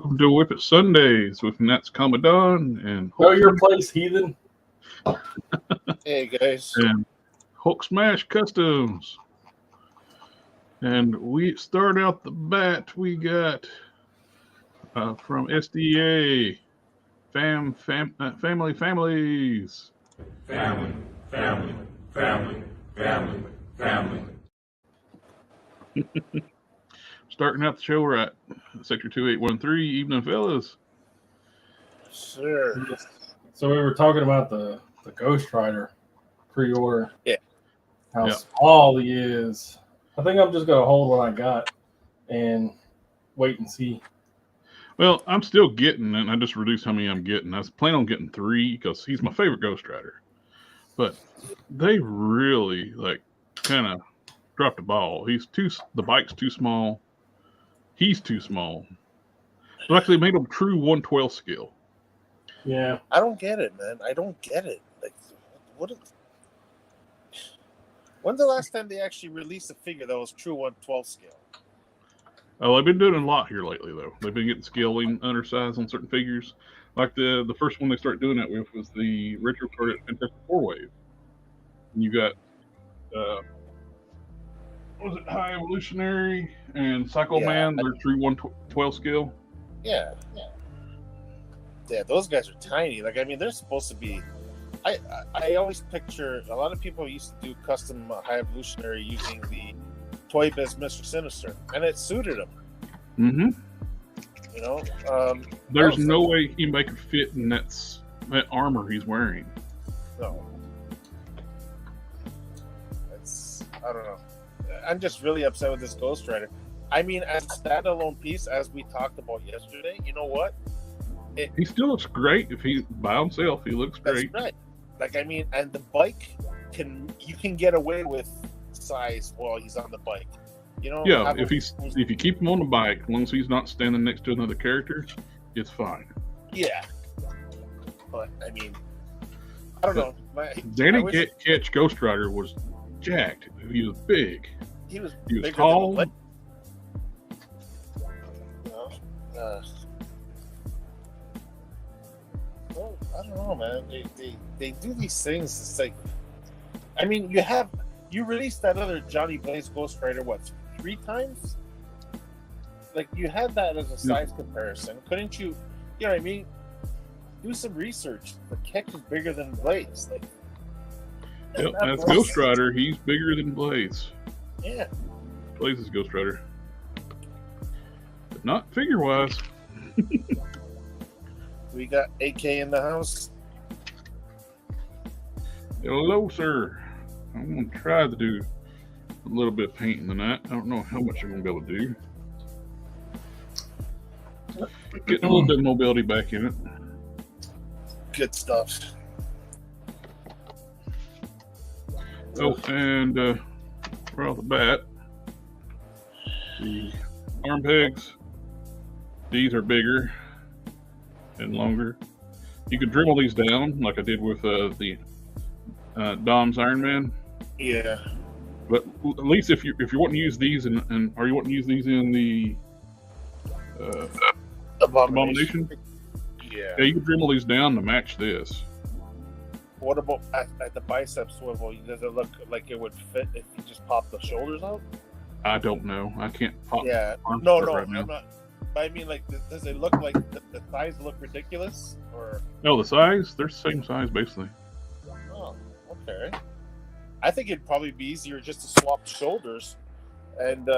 welcome to WIP IT Sundays with Nats Commandant and Know your place, heathen. Hey guys. And Hulk Smash Customs. And we start out the bat. We got from SDA Families. Family. Starting out the show right, Sector 2813. Evening, fellas. Sure. So we were talking about the Ghost Rider pre-order. Yeah. How small he is. I think I'm just gonna hold what I got and wait and see. Well, I'm still getting, and I just reduced how many I'm getting. I was planning on getting 3 because he's my favorite Ghost Rider. But they really kind of dropped the ball. The bike's too small. He's too small. So actually made him true 1/12 scale. Yeah. I don't get it, man. I don't get it. When's the last time they actually released a figure that was true 1/12 scale? Oh, they've been doing a lot here lately, though. They've been getting scaling undersize on certain figures. Like the first one they started doing that with was the Retro Target Fantastic 4-Wave. And you got, what was it, High Evolutionary and Psycho Man. They're true 1/12 scale. Yeah, those guys are tiny. They're supposed to be. I always picture a lot of people used to do custom High Evolutionary using the Toy Biz Mr. Sinister, and it suited them. Mm-hmm. You know, there's no way he make it fit in that armor he's wearing. No, I don't know. I'm just really upset with this Ghost Rider. I mean, as a standalone piece, as we talked about yesterday, you know what? He still looks great. If he's by himself, he looks great. That's right. And the bike you can get away with size while he's on the bike. You know. Yeah, if you keep him on the bike, as long as he's not standing next to another character, it's fine. Yeah. But I mean, I don't know. Danny Ketch Ghost Rider was jacked. He was big. He was tall. Well, I don't know, man. They do these things. It's like, I mean, you released that other Johnny Blaze Ghost Rider 3 times? You had that as a size comparison. Couldn't you? You know what I mean? Do some research. The Ketch is bigger than Blaze. That's Ghost Rider. He's bigger than Blaze. Yeah. Blaze is Ghost Rider. But not figure-wise. We got AK in the house. Hello, sir. I'm going to try to do a little bit of painting tonight. I don't know how much I'm going to be able to do. Getting a little bit of mobility back in it. Good stuff. Oh, and right off the bat, the arm pegs, these are bigger and longer. You can Dremel these down like I did with the Dom's Iron Man. Yeah. But at least if you want to use these and are you wanting to use these in the Abomination? Yeah. Yeah, you can Dremel these down to match this. What about at the bicep swivel? Does it look like it would fit if you just pop the shoulders out? I don't know. I can't pop. Yeah. No, right I'm not. But I mean, does it look like the thighs look ridiculous? Or no, the size? They're the same size basically. Oh, okay. I think it'd probably be easier just to swap shoulders, and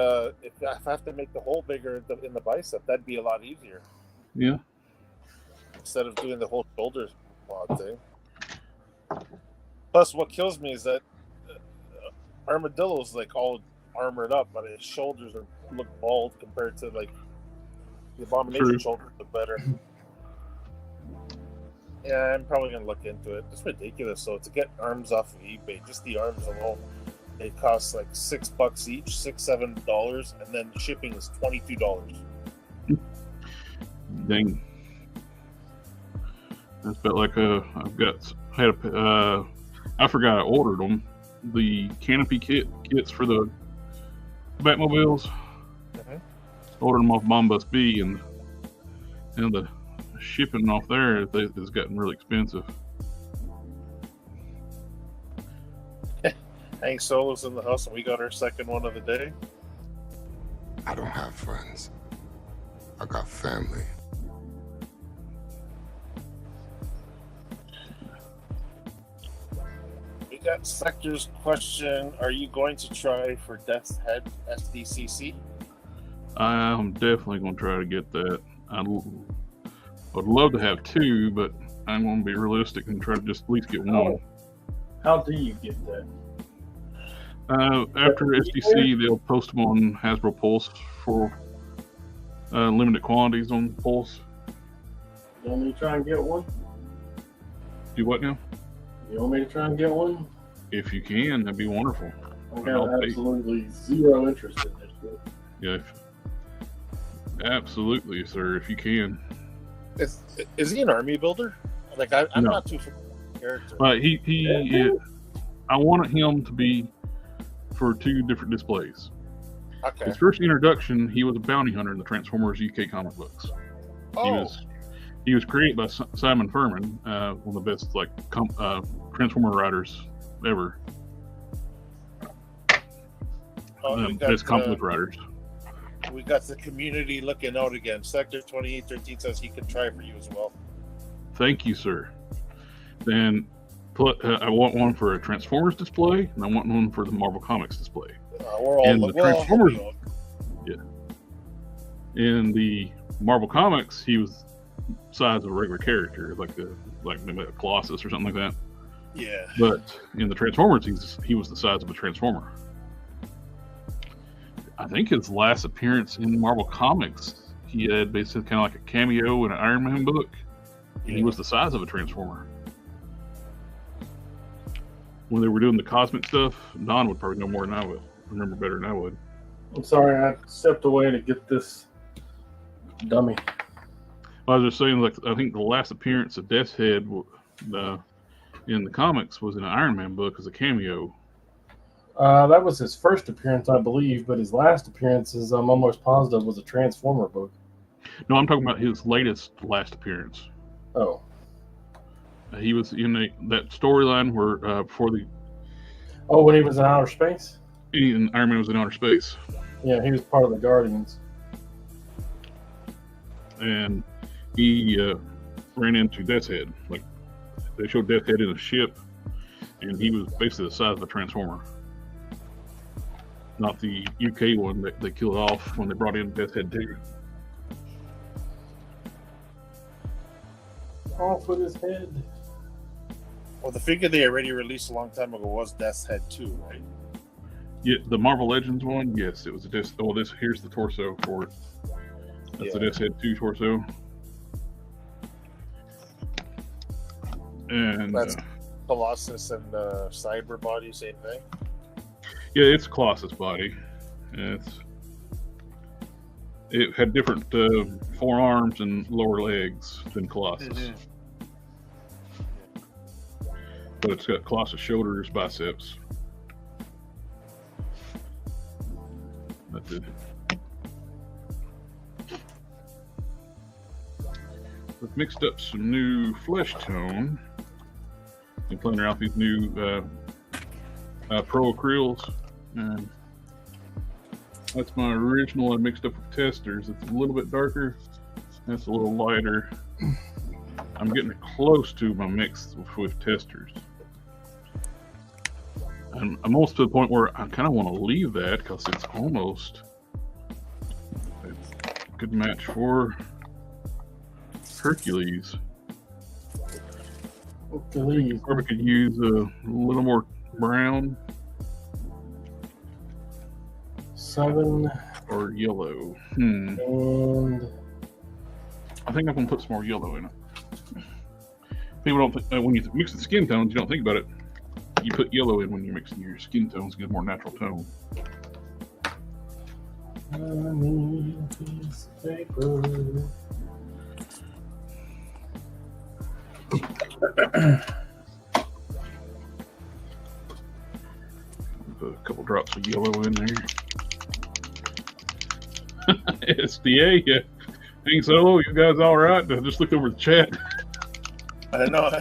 if I have to make the hole bigger in the bicep, that'd be a lot easier. Yeah. Instead of doing the whole shoulder mod thing. Plus, what kills me is that Armadillo's all armored up, but his shoulders look bald compared to the Abomination shoulders look better. Yeah, I'm probably gonna look into it. It's ridiculous. So to get arms off of eBay, just the arms alone, it costs $6 each, $7, and then shipping is $22. Dang. That's about I forgot I ordered them. The canopy kits for the Batmobiles. Ordered them off Bombus B, and And the shipping off there has gotten really expensive. Hank Solo's in the house, and we got our second one of the day. I don't have friends. I got family. We got Sector's question. Are you going to try for Death's Head SDCC? I'm definitely going to try to get that. I would love to have two, but I'm going to be realistic and try to just at least get one. How do you get that? After SDC, they'll post them on Hasbro Pulse for limited quantities on Pulse. You want me to try and get one? Do what now? You want me to try and get one? If you can, that'd be wonderful. I got absolutely zero interest in this shit. Yeah, absolutely, sir. If you can. Is he an army builder? Like I'm No. not too familiar with the character. I wanted him to be for two different displays. Okay. His first introduction, he was a bounty hunter in the Transformers UK comic books. Oh. He was created by Simon Furman, one of the best Transformer writers ever. Best comic book writers. We got the community looking out again. Sector 2813 says he can try for you as well. Thank you, sir. Then I want one for a Transformers display, and I want one for the Marvel Comics display. We're all In the Marvel Comics, he was the size of a regular character, like maybe a Colossus or something like that. Yeah. But in the Transformers, he was the size of a Transformer. I think his last appearance in Marvel Comics, he had basically kind of like a cameo in an Iron Man book, and he was the size of a Transformer. When they were doing the cosmic stuff, Don would probably know more than I would. Remember better than I would. I'm sorry, I stepped away to get this dummy. I was just saying, like, I think the last appearance of Death's Head in the comics was in an Iron Man book as a cameo. That was his first appearance, I believe, but his last appearances, I'm almost positive, was a Transformer book. No, I'm talking about his last appearance. Oh. He was in that storyline where before the... Oh, when he was in outer space? Iron Man was in outer space. Yeah, he was part of the Guardians. And he ran into Death's Head. Like, they showed Death's Head in a ship, and he was basically the size of a Transformer. Not the UK one that they killed off when they brought in Death's Head 2. Off with his head. Well, the figure they already released a long time ago was Death's Head 2, right? Yeah, the Marvel Legends one, yes, it was a Death's... Oh, here's the torso for it. That's the Death's Head 2 torso. And that's Colossus and Cyber body, same thing. Yeah, it's Colossus body. It had different forearms and lower legs than Colossus. Mm-hmm. But it's got Colossus shoulders, biceps. That's it. We've mixed up some new flesh tone. Been playing around with these new Pro acryls, and that's my original. I mixed up with testers. It's a little bit darker. That's a little lighter. I'm getting close to my mix with testers. And I'm almost to the point where I kind of want to leave that because it's almost a good match for Hercules. Hercules. Or we could use a little more brown. 7 or yellow. And I think I'm gonna put some more yellow in it. People don't think when you mix the skin tones, you don't think about it. You put yellow in when you're mixing your skin tones to get a more natural tone. I need a piece of paper. Put a couple drops of yellow in there. SDA, yeah. King Solo, you guys all right? I just looked over the chat. I know.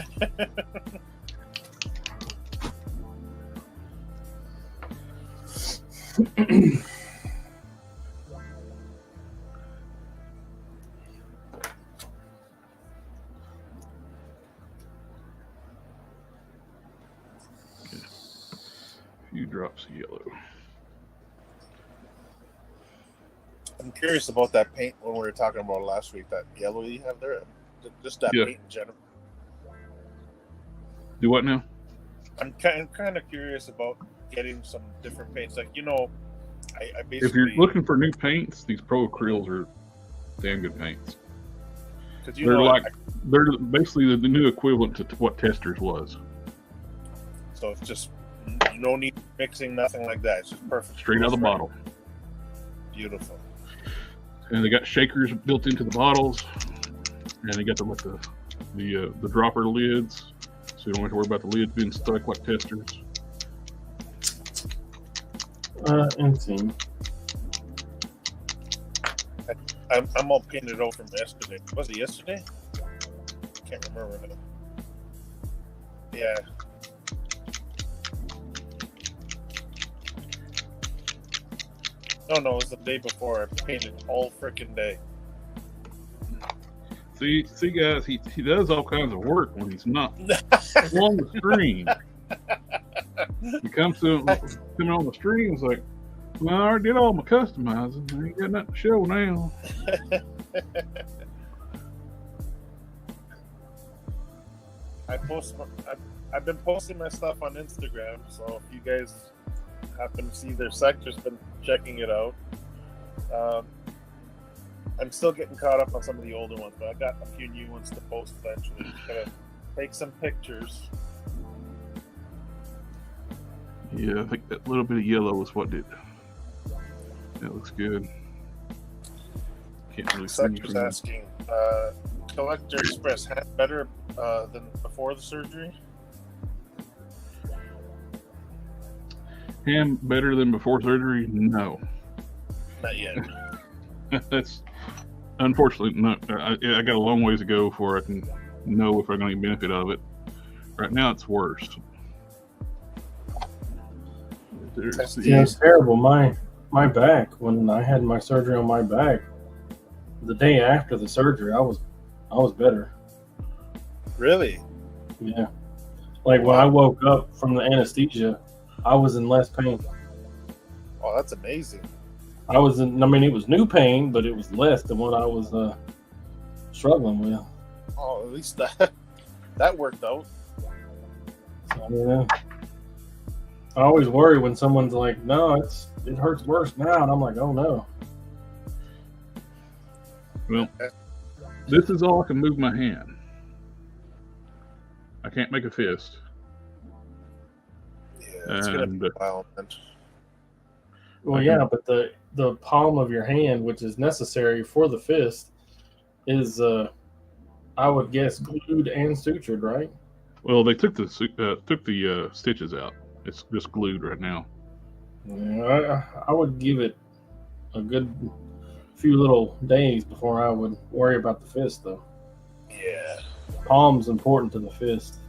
Few drops of yellow. I'm curious about that paint when we were talking about last week. That yellow you have there, just that paint in general. Do what now? I'm kind of curious about getting some different paints. Like, you know, I basically. If you're looking for new paints, these Pro Acryls are damn good paints. They're basically the new equivalent to what Testers was. So it's just no need mixing, nothing like that. It's just perfect. Straight out of the bottle. Beautiful. And they got shakers built into the bottles, and they got the dropper lids, so you don't have to worry about the lids being stuck like Testers. Insane. I'm all painted out from yesterday. Was it yesterday? Can't remember now. Yeah. No, it was the day before. I painted all freaking day. See, guys, he does all kinds of work when he's not on the stream. He comes on the stream, it's like, well, I already did all my customizing. I ain't got nothing to show now. I've been posting my stuff on Instagram, so if you guys happen to see their sector's been checking it out. I'm still getting caught up on some of the older ones, but I got a few new ones to post eventually. Just gotta take some pictures. Yeah, I think that little bit of yellow is what did. That looks good. Can't really see Sector's asking, Collector Express had better than before the surgery? Ham better than before surgery? No. Not yet. That's unfortunately not. I got a long ways to go before I can know if I'm going to get benefit out of it. Right now, it's worse. Yeah, it's terrible. My back, when I had my surgery on my back, the day after the surgery, I was better. Really? Yeah. Like when I woke up from the anesthesia, I was in less pain. Oh, that's amazing. I mean, it was new pain, but it was less than what I was struggling with. Oh, at least that worked out. So, yeah. I always worry when someone's like, no, it hurts worse now. And I'm like, oh, no. Well, this is all I can move my hand. I can't make a fist. Yeah, it's going to be wild. Well, yeah, but the palm of your hand, which is necessary for the fist, is, I would guess, glued and sutured, right? Well, they took the stitches out. It's just glued right now. Yeah, I would give it a good few little days before I would worry about the fist, though. Yeah. Palm's important to the fist.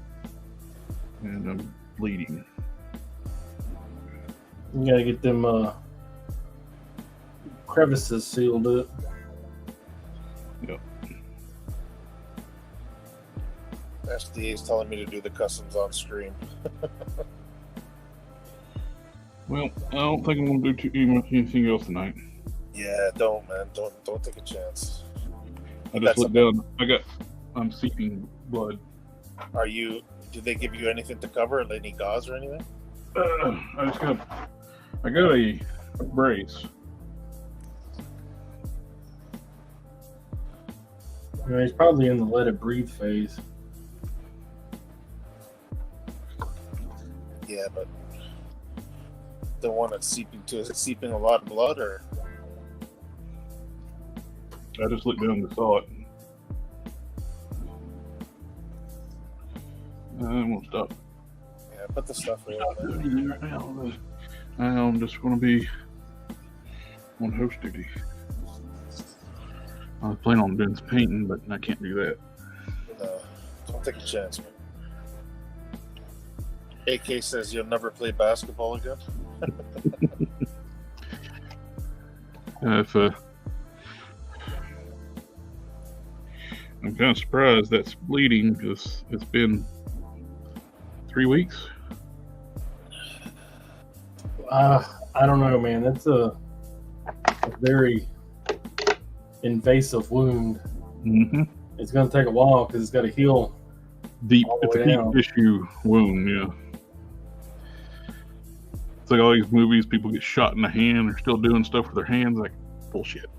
And I'm bleeding. You gotta get them crevices sealed up. Yep. SDA is telling me to do the customs on stream. Well, I don't think I'm going to do anything else tonight. Yeah, don't, man. Don't take a chance. I just looked down. I'm seeping blood. Did they give you anything to cover? Any gauze or anything? I got a brace. Yeah, he's probably in the let it breathe phase. Yeah, but the one that's seeping a lot of blood, or? I just looked down and saw it. I won't stop. Yeah, put the stuff right Right now, I'm just going to be on host duty. I was planning on doing some painting, but I can't do that. No, don't take a chance, man. AK says you'll never play basketball again. If I'm kind of surprised that's bleeding because it's been 3 weeks. I don't know, man. That's a very invasive wound. Mm-hmm. It's going to take a while because it's got to heal. Deep. All the It's a way deep down. tissue wound. Yeah. It's like all these movies, people get shot in the hand. They're still doing stuff with their hands. Like bullshit.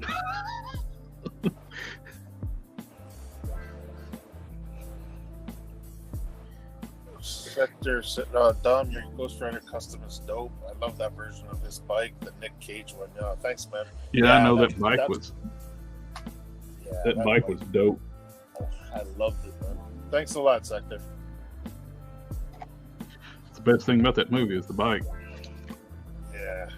Sector, Dom, your Ghost Rider custom is dope. I love that version of his bike, the Nick Cage one. Thanks, man. Yeah, I know that bike was. Yeah, That bike was dope. Oh, I loved it, man. Thanks a lot, Sector. The best thing about that movie is the bike. Yeah.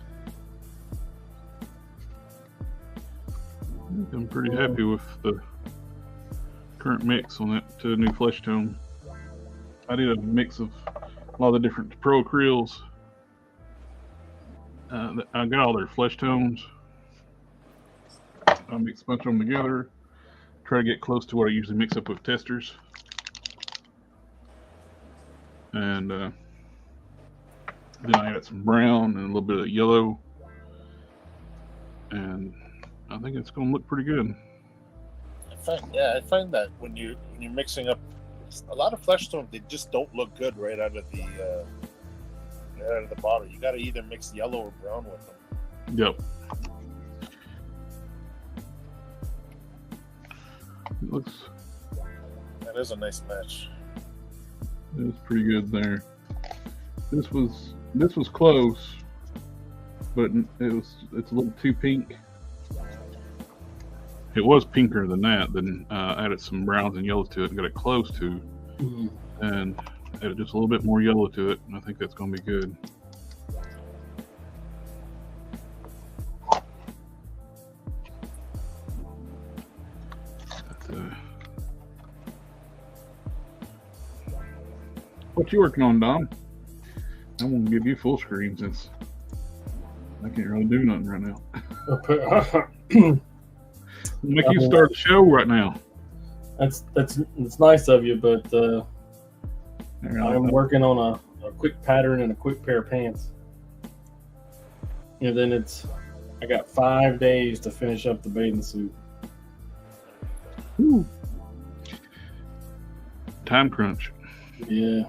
I'm pretty happy with the current mix on that new flesh tone. I did a mix of a lot of the different pro acryls. I got all their flesh tones. I mix a bunch of them together. Try to get close to what I usually mix up with testers. And then I added some brown and a little bit of yellow. And I think it's going to look pretty good. I find that when you're mixing up a lot of flesh tones, they just don't look good right out of the bottle. You got to either mix yellow or brown with them. Yep. It looks. That is a nice match. It was pretty good there. This was close, but it's a little too pink. It was pinker than that. Then added some browns and yellows to it and got it close to, and added just a little bit more yellow to it. And I think that's going to be good. What you working on, Dom? I'm gonna give you full screen since I can't really do nothing right now. Make you start the show right now. That's nice of you, but I'm working on a quick pattern and a quick pair of pants, and then I got 5 days to finish up the bathing suit. Ooh. Time crunch. Yeah.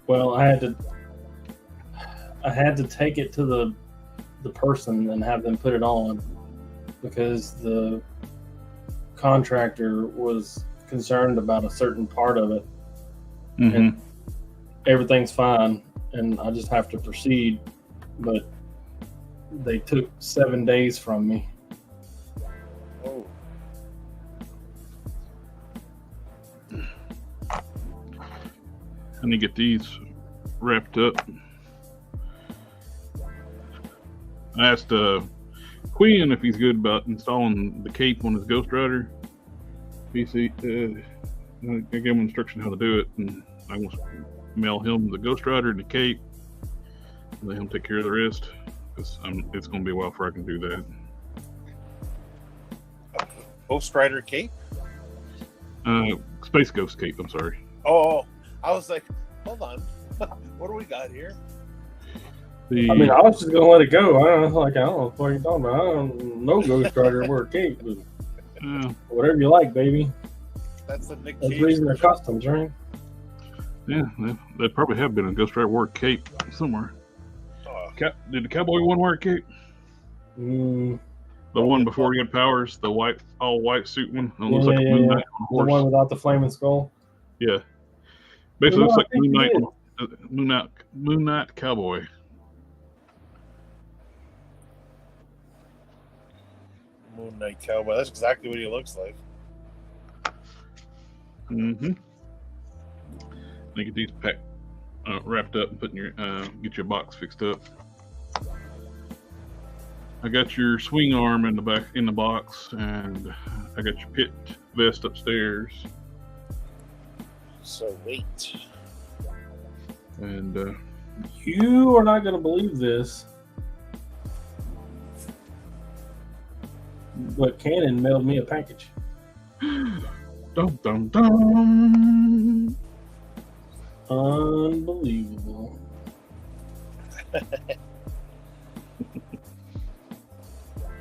Well, I had to take it to the person and have them put it on because the contractor was concerned about a certain part of it. Mm-hmm. And everything's fine and I just have to proceed, but they took 7 days from me. Oh. I need to get these wrapped up. I asked Quinn if he's good about installing the cape on his Ghost Rider. I gave him instruction how to do it, and I want to mail him the Ghost Rider and the cape, and let him take care of the rest. Because it's going to be a while before I can do that. Ghost Rider cape? Space Ghost cape, I'm sorry. Oh, I was like, hold on. What do we got here? I mean, I was just going to let it go. I don't know what you're talking about. I don't know Ghost Rider wear a cape. But whatever you like, baby. That's the Nick That's Cage. reason they're customs, right? Yeah, they probably have been a Ghost Rider wore a cape somewhere. Did the cowboy one wear a cape? The one before he had powers, the all white suit one. It looks like a Moon Knight on a horse. The one without the flaming skull? Yeah. Basically looks like Moon Knight cowboy. Moon Knight cowboy. That's exactly what he looks like. Mm-hmm. Get these packed, wrapped up, and put in your get your box fixed up. I got your swing arm in the box, and I got your pit vest upstairs. So wait. And You are not going to believe this, but Canon mailed me a package. dum dum dum. Unbelievable.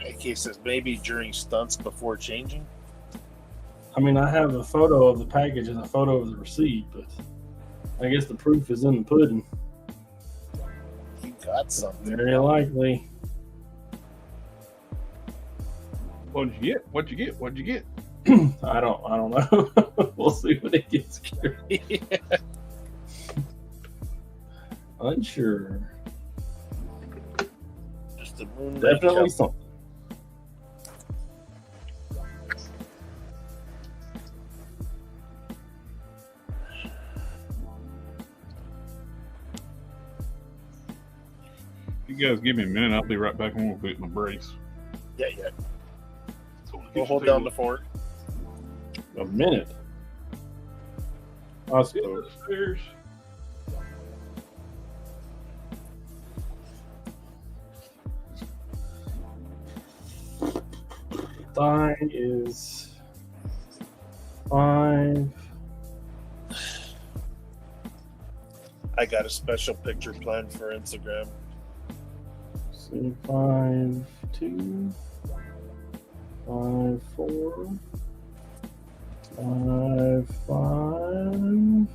AK says maybe during stunts before changing. I mean, I have a photo of the package and a photo of the receipt, but I guess the proof is in the pudding. You got something. Very likely. What'd you get? What'd you get? What'd you get? I don't know. We'll see when it gets here. Yeah. Unsure. Just a moon. Definitely something. You guys give me a minute. I'll be right back. I'm gonna put my brace. Yeah. So We'll hold down the fort. A minute. I'll see. upstairs. Thigh is 5. I got a special picture planned for Instagram. See, 5, 2, 5, 4, 5, 5.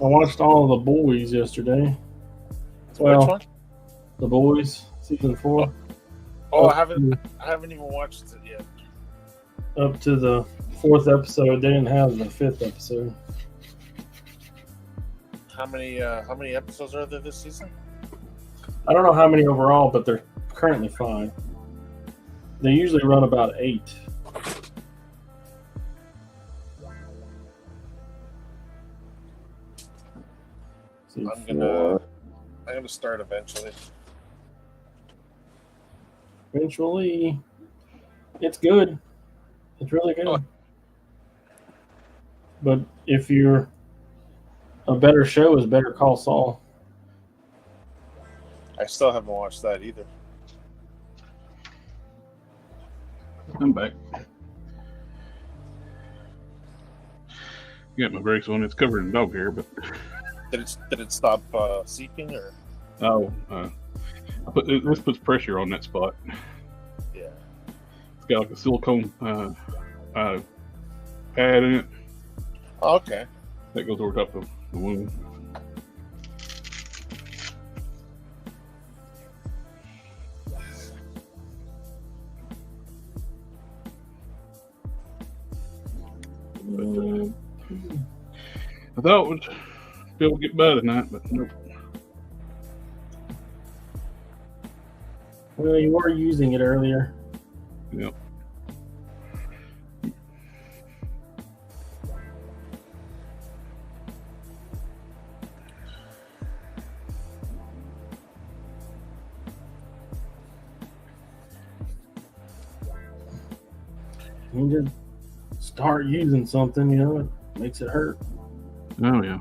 I watched all of The Boys yesterday. Which Well, one? The Boys, season 4. Oh, I haven't even watched it yet. Up to the 4th episode. They didn't have the 5th episode. How many episodes are there this season? I don't know how many overall, but they're currently 5. They usually run about 8. See, I'm gonna start eventually. Eventually, it's good. It's really good. Oh. But if you're a better show is Better Call Saul. I still haven't watched that either. I'm back. Got my brace on. It's covered in dog hair, but Did it stop seeping or? this puts pressure on that spot. Yeah. It's got like a silicone pad in it Oh, okay. that goes over top of the wound. I thought it would be able to get by tonight, but nope. Well, you were using it earlier. Yep. You just start using something, it makes it hurt. Oh yeah.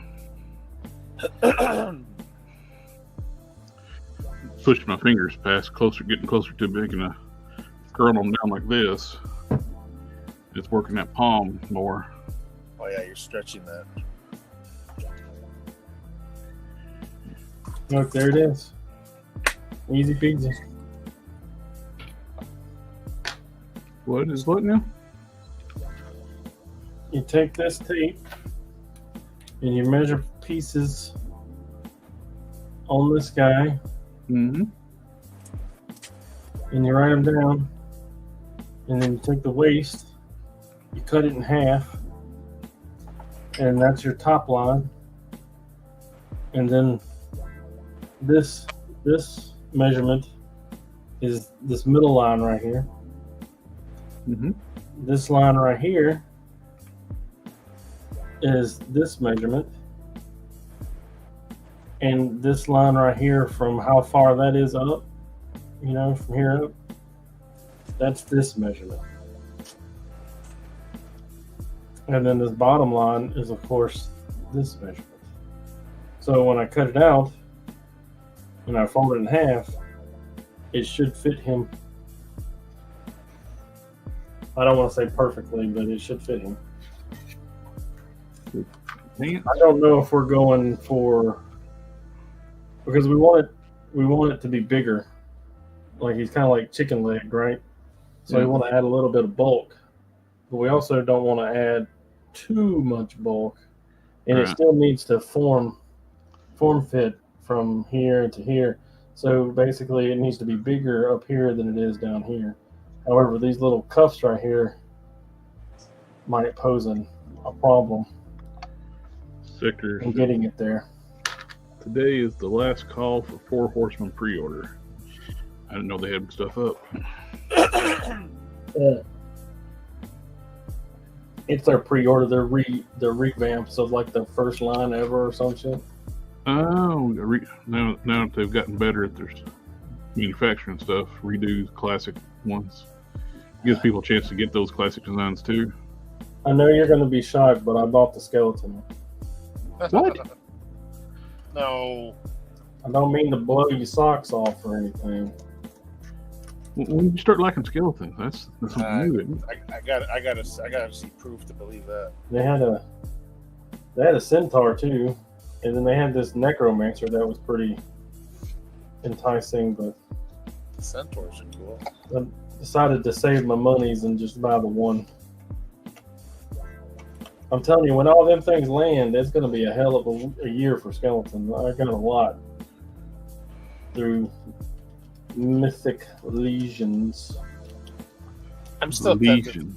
Pushed my fingers past getting closer too big, and I curl them down like this. It's working that palm more. Oh yeah, you're stretching that. Look, there it is. Easy peasy. What is what now? You take this tape and you measure pieces on this guy, Mm-hmm. and you write them down, and then you take the waist, you cut it in half, and that's your top line, and then this measurement is this middle line right here. Mm-hmm. This line right here is this measurement, And this line right here, from how far that is up, you know, from here up, that's this measurement. And then this bottom line is, of course, this measurement. So when I cut it out and I fold it in half, it should fit him. I don't want to say perfectly, but it should fit him. I don't know if we're going for, because we want it to be bigger. Like he's kind of like chicken leg, right? So we want to add a little bit of bulk, but we also don't want to add too much bulk, and it still needs to form fit from here to here. So basically, it needs to be bigger up here than it is down here. However, these little cuffs right here might pose a problem in getting it there. Today is the last call for 4 Horsemen pre-order. I didn't know they had stuff up. It's their pre-order. They're revamps of like the first line ever or some shit. Oh, now that they've gotten better at their manufacturing stuff, redo classic ones. Gives people a chance to get those classic designs too. I know you're going to be shocked, but I bought the skeleton. What? No. I don't mean to blow your socks off or anything. When you start liking skeletons, that's new. I gotta see proof to believe that. They had a centaur too, and then they had this necromancer that was pretty enticing, but Centaurs are cool. I decided to save my monies and just buy the one. I'm telling you, when all them things land, it's going to be a hell of a year for skeletons. I got a lot through Mythic Legions. I'm still tempted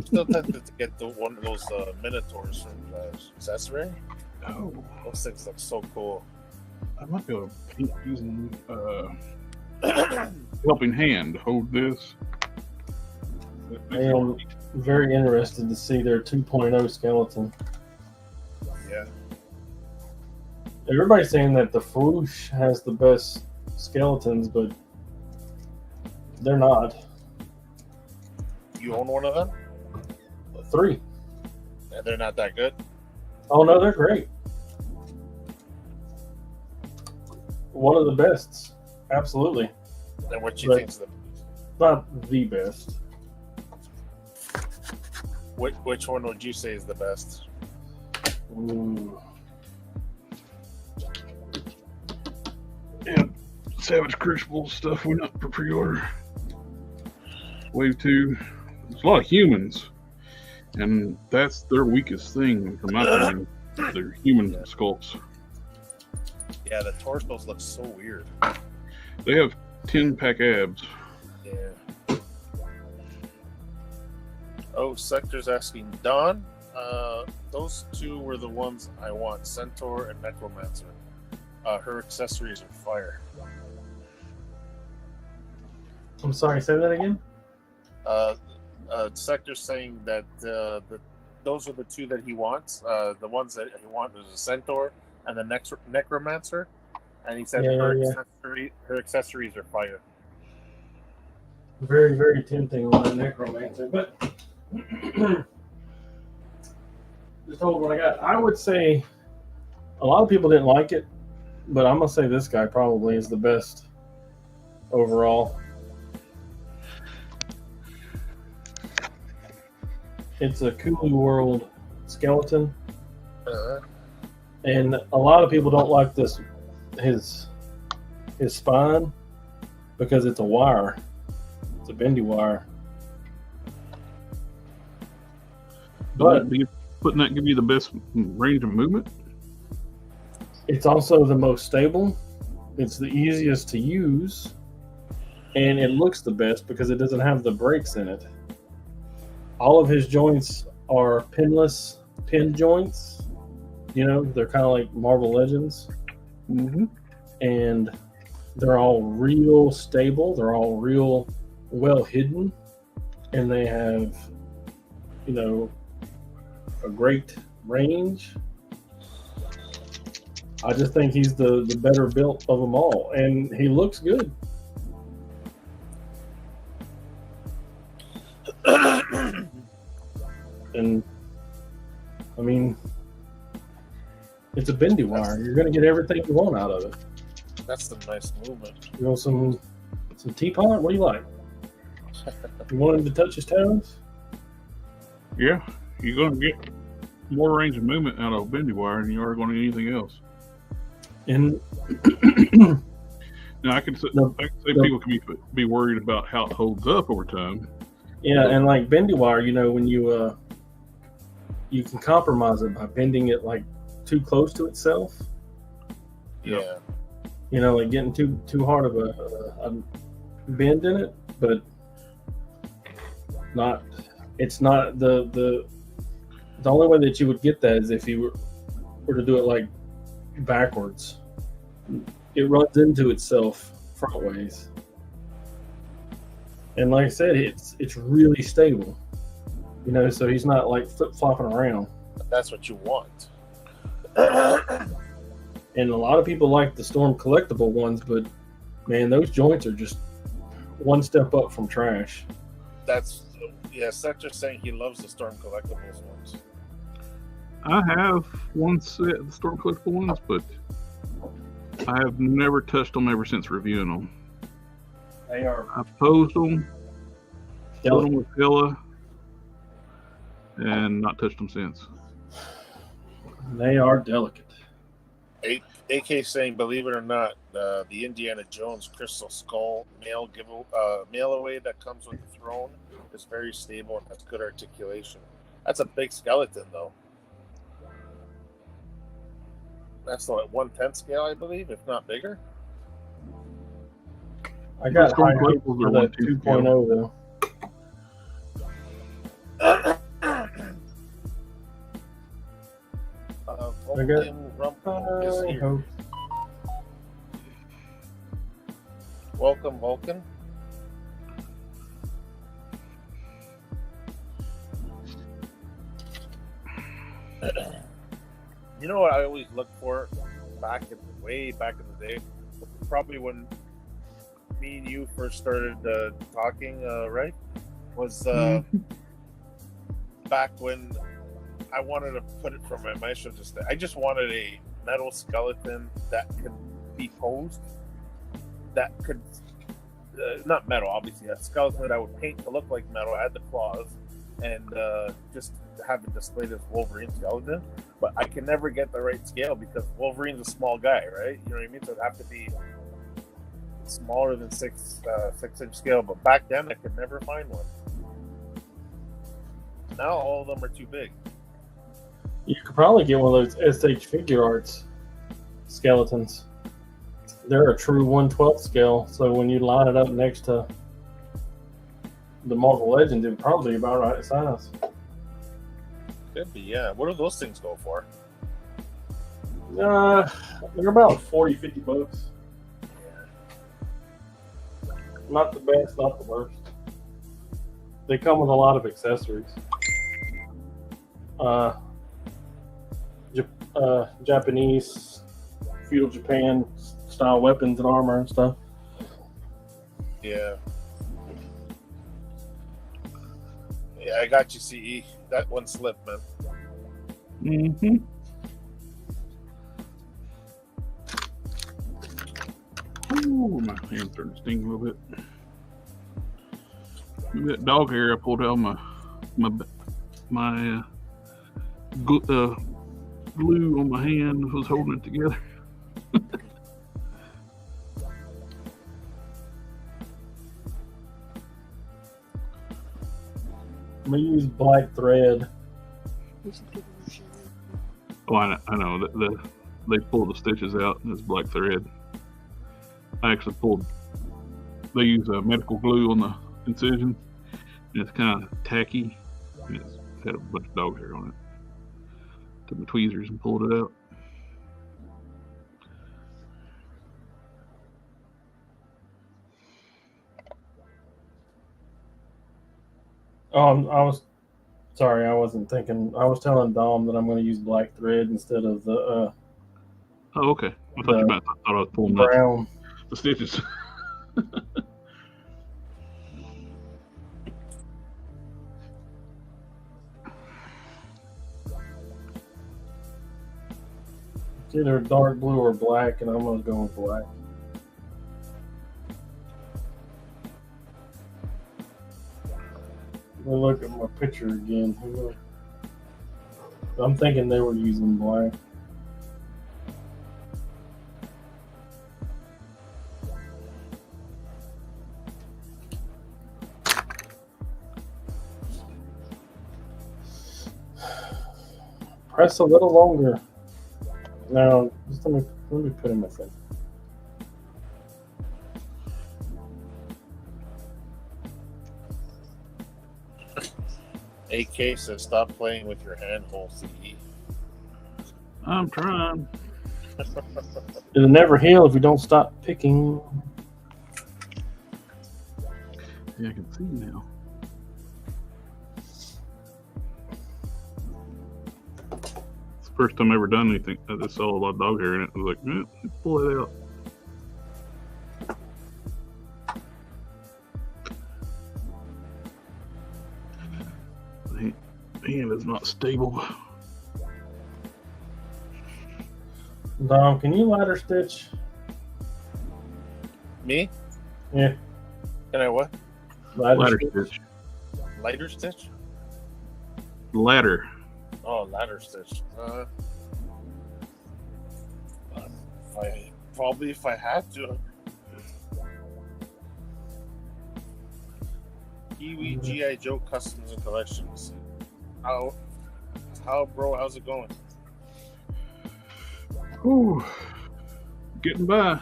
to get one of those minotaurs from Accessory. Oh, those things look so cool. I might be able to paint using helping hand. Hold this. I am very interested to see their 2.0 skeleton. Yeah. Everybody's saying that the Fwoosh has the best skeletons, but they're not. You own one of them? 3. And they're not that good? Oh no, they're great. One of the best, absolutely. And what you think's not the best? Which one would you say is the best? Ooh. Yeah, Savage Crucible stuff went up for pre-order. Wave 2. There's a lot of humans, and that's their weakest thing, from my opinion. Their human sculpts. Yeah, the torsos look so weird. They have 10-pack abs. Yeah. Oh, Sector's asking, Don, those 2 were the ones I want, Centaur and Necromancer. Her accessories are fire. I'm sorry, say that again? Sector's saying that those are the 2 that he wants. The ones that he wants is a Centaur and the Necromancer. And he said her accessories are fire. Very, very tempting on a Necromancer, but just hold what I got. I would say a lot of people didn't like it, but I'm gonna say this guy probably is the best overall. It's a Kulu World skeleton, and a lot of people don't like his spine because it's a wire. It's a bendy wire. But wouldn't that give you the best range of movement? It's also the most stable. It's the easiest to use, and it looks the best because it doesn't have the breaks in it. All of his joints are pinless pin joints. You know, they're kind of like Marvel Legends. Mm-hmm. And they're all real stable. They're all real well hidden. And they have, you know, a great range. I just think he's the better built of them all, and he looks good. And I mean, it's a bendy wire. You're going to get everything you want out of it. That's the nice movement. You want some teapot? What do you like? You want him to touch his toes? Yeah, you're going to get more range of movement out of bendy wire than you are going to anything else. And now I can say people can be worried about how it holds up over time. Yeah, and like bendy wire, you know, when you can compromise it by bending it like too close to itself. Yeah. You know, like getting too hard of a bend in it, but not. It's not the only way that you would get that is if you were to do it like backwards. It runs into itself front ways, and like I said, it's really stable. You know, so he's not like flip flopping around. That's what you want. And a lot of people like the Storm collectible ones, but man, those joints are just one step up from trash. Sector's saying he loves the Storm collectibles ones. I have one set of the Storm collectible ones, but I have never touched them ever since reviewing them. They are. I posed them, filled them with Hella, and not touched them since. They are delicate. AK saying, believe it or not, the Indiana Jones Crystal Skull mail away that comes with the throne is very stable and has good articulation. That's a big skeleton, though. That's like 1/10 scale, I believe, if not bigger. I got high hopes for that 2.0 though. Vulcan is here. Welcome, Vulcan. You know what I always look for way back in the day? Probably when me and you first started talking, right? Was back when I wanted to put it from my maestro. I just wanted a metal skeleton that could be posed. That could, not metal, obviously, a skeleton that I would paint to look like metal, add the claws, and just have it displayed as Wolverine skeleton. But I can never get the right scale because Wolverine's a small guy, right? You know what I mean? So it'd have to be smaller than 6-inch scale. But back then, I could never find one. Now all of them are too big. You could probably get one of those SH Figure Arts skeletons. They're a true 1/12 scale, so when you line it up next to the Marvel Legends, it would probably be about right size. Could be, yeah. What do those things go for? They're about $40-50. Not the best, not the worst. They come with a lot of accessories. Japanese, feudal Japan style weapons and armor and stuff. Yeah. Yeah, I got you, CE. That one slipped, man. Mm-hmm. Ooh, my hand's starting to sting a little bit. That dog hair I pulled out my glue on my hand was holding it together. I'm gonna use black thread. Oh, I know. They pull the stitches out and it's black thread. I actually they use medical glue on the incision, and it's kind of tacky, and it's had a bunch of dog hair on it. Took my tweezers and pulled it out. Oh, I was sorry. I wasn't thinking. I was telling Dom that I'm going to use black thread instead of the Oh, okay. I thought I thought I was pulling brown. the stitches. It's either dark blue or black, and I'm gonna go with black. Let me look at my picture again. I'm thinking they were using black. Press a little longer. Now, just let me put in my thing. AK says, stop playing with your handhold, CE. I'm trying. It'll never heal if you don't stop picking. Yeah, I can see now. It's the first time I ever done anything that saw a lot of dog hair in it. I was like, let's pull it out. Man, it's not stable. Dom, can you ladder stitch? Me? Yeah. Can I what? Ladder stitch. Lighter stitch? Ladder. Oh, ladder stitch. If I had to. Kiwi G.I. Joe Customs and Collections. Bro, how's it going? Whew. Getting by.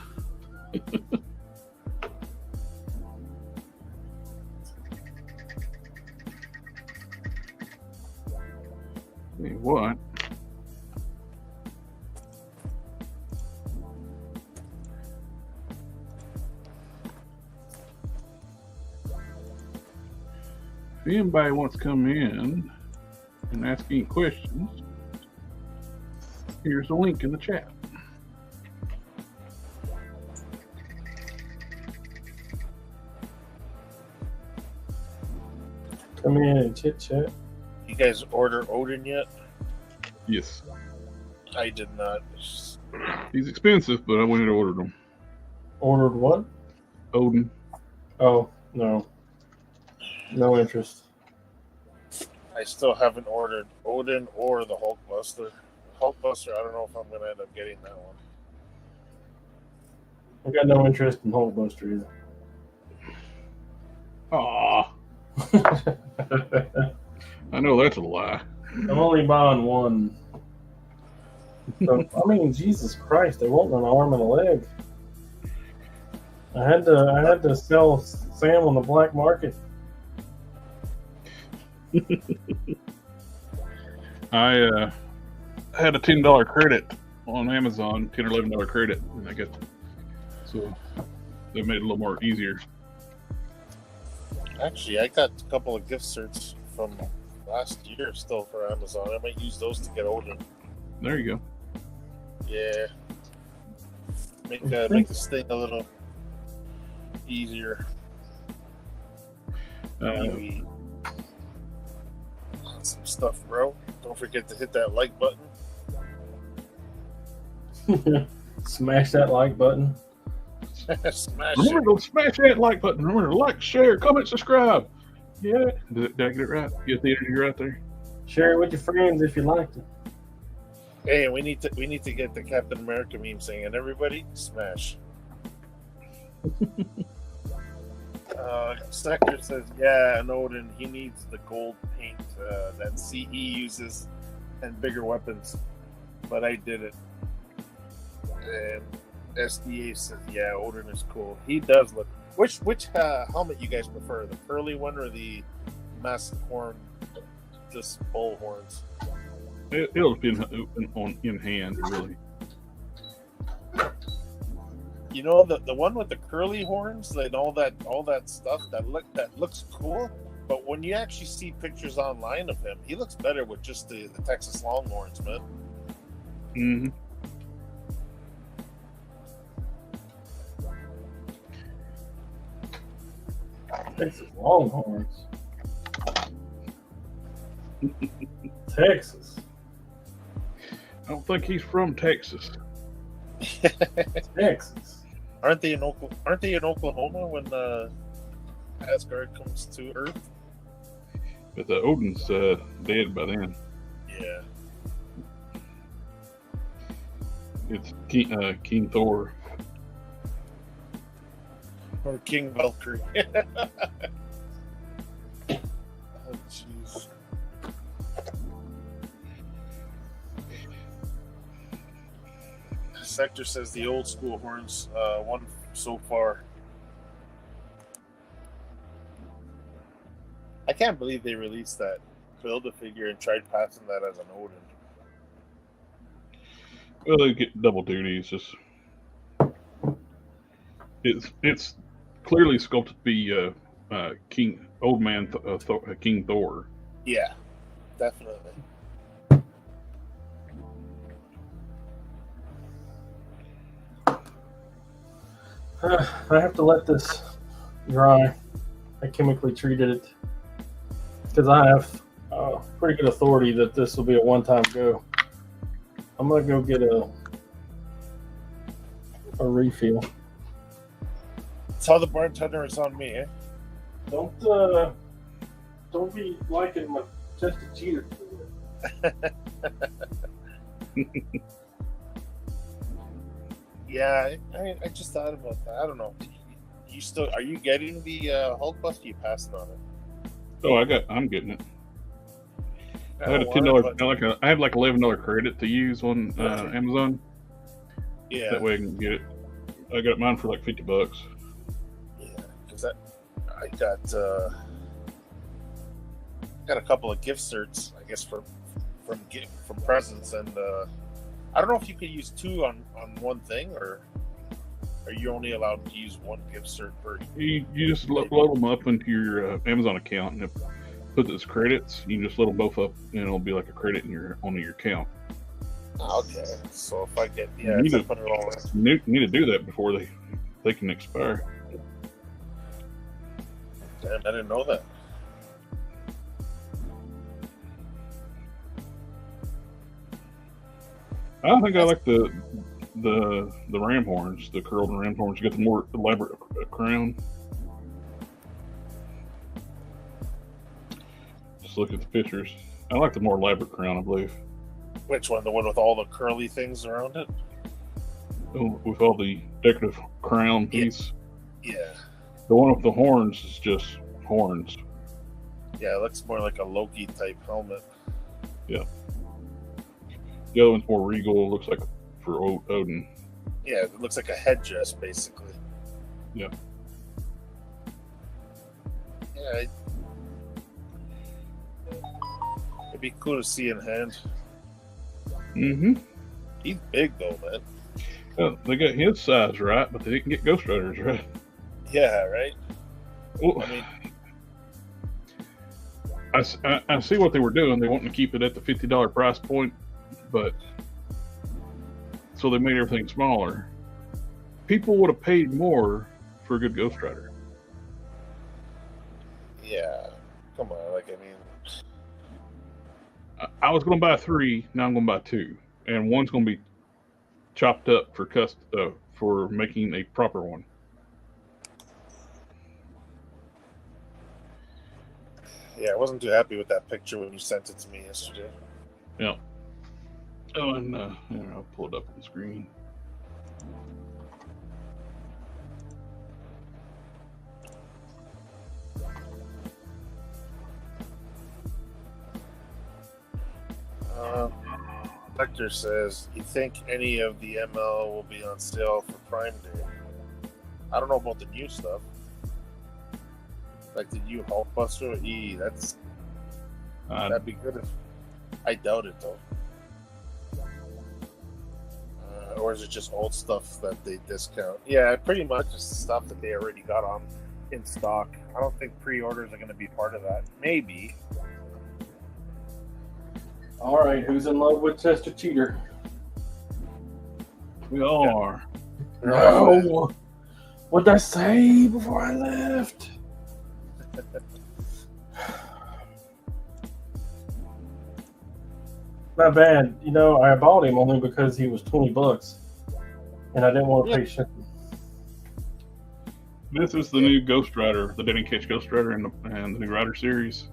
Hey, what? If anybody wants to come in and ask any questions, here's a link in the chat. Come in and chit chat. You guys order Odin yet? Yes. I did not. He's expensive, but I went and ordered him. Ordered what? Odin. Oh, no. No interest. I still haven't ordered Odin or the Hulkbuster. Hulkbuster, I don't know if I'm going to end up getting that one. I got no interest in Hulkbuster either. Aw. I know that's a lie. I'm only buying one. So, I mean, Jesus Christ, they want an arm and a leg. I had to sell Sam on the black market. I had a $10 credit on Amazon, $10 or $11 credit, and I guess so they made it a little more easier. Actually, I got a couple of gift certs from last year still for Amazon. I might use those to get Odin. There you go. Yeah. Make this thing a little easier. Some stuff, bro. Don't forget to hit that like button. Smash that like button. Smash Remember it. to smash that like button. Remember to like, share, comment, subscribe. Yeah. Did I get it right? You got the energy right there. Share it with your friends if you liked it. Hey, we need to get the Captain America meme saying, and everybody smash. Sector says, yeah, and Odin, he needs the gold paint that CE uses and bigger weapons. But I did it. And SDA says, yeah, Odin is cool. He does look. Which helmet you guys prefer? The curly one or the massive horn, just bull horns? It'll be in hand, really. You know, the one with the curly horns and all that stuff that looks cool, but when you actually see pictures online of him, he looks better with just the Texas Longhorns, man. Mm-hmm. Texas Longhorns. Texas. I don't think he's from Texas. Texas. Aren't they in Oklahoma when Asgard comes to Earth? But the Odin's dead by then. Yeah. It's King Thor. Or King Valkyrie. Oh, jeez. Sector says the old school horns won so far. I can't believe they released that Build-A-Figure and tried passing that as an Odin. Well, they get double duty. It's clearly sculpted to be King Thor. Yeah, definitely. I have to let this dry. I chemically treated it because I have pretty good authority that this will be a one-time go. I'm gonna go get a refill. Tell the bartender it's on me, eh? Don't be liking my tested cheater. Yeah, I just thought about that. I don't know. Are you getting the Hulk bust? Or you passing on it? Oh, I'm getting it. I had a $10. I have like $11 credit to use on Amazon. Yeah, that way I can get it. I got mine for like $50. Yeah, because I got a couple of gift certs, I guess from presents, and I don't know if you could use two on one thing, or are you only allowed to use one gift cert per? You just load them up into your Amazon account, and put those credits. You can just load them both up, and it'll be like a credit in your account. Okay, so if I get you need to do that before they can expire. Damn, I didn't know that. I think I like the ram horns, the curled ram horns. You get the more elaborate crown. Just look at the pictures. I like the more elaborate crown, I believe. Which one? The one with all the curly things around it? With all the decorative crown piece. Yeah. The one with the horns is just horns. Yeah, it looks more like a Loki type helmet. Yeah. The other one's more regal. Looks like for Odin. Yeah, it looks like a headdress, basically. Yeah. Yeah. It'd be cool to see in hand. Mm-hmm. He's big, though, man. Well, they got his size right, but they didn't get Ghost Riders right. Yeah, right? Well, I mean, I see what they were doing. They wanted to keep it at the $50 price point, but so they made everything smaller. People would have paid more for a good Ghost Rider. Yeah, come on. Like, I mean, I was going to buy 3. Now I'm going to buy 2, and one's going to be chopped up for making a proper one. yeah, I wasn't too happy with that picture when you sent it to me yesterday. Yeah. Oh, and I'll pull it up on the screen. Hector says, you think any of the ML will be on sale for Prime Day? I don't know about the new stuff. Like the new Hulkbuster, that'd be good. I doubt it, though. Or is it just old stuff that they discount? Yeah, pretty much it's stuff that they already got on in stock. I don't think pre-orders are going to be part of that. Maybe. All right, who's in love with Chester Cheater? We all are. No. What'd I say before I left? Not bad. You know, I bought him only because he was $20, and I didn't want to pay shipping. This is the new Ghost Rider, the Didn't Catch Ghost Rider and the new Rider series.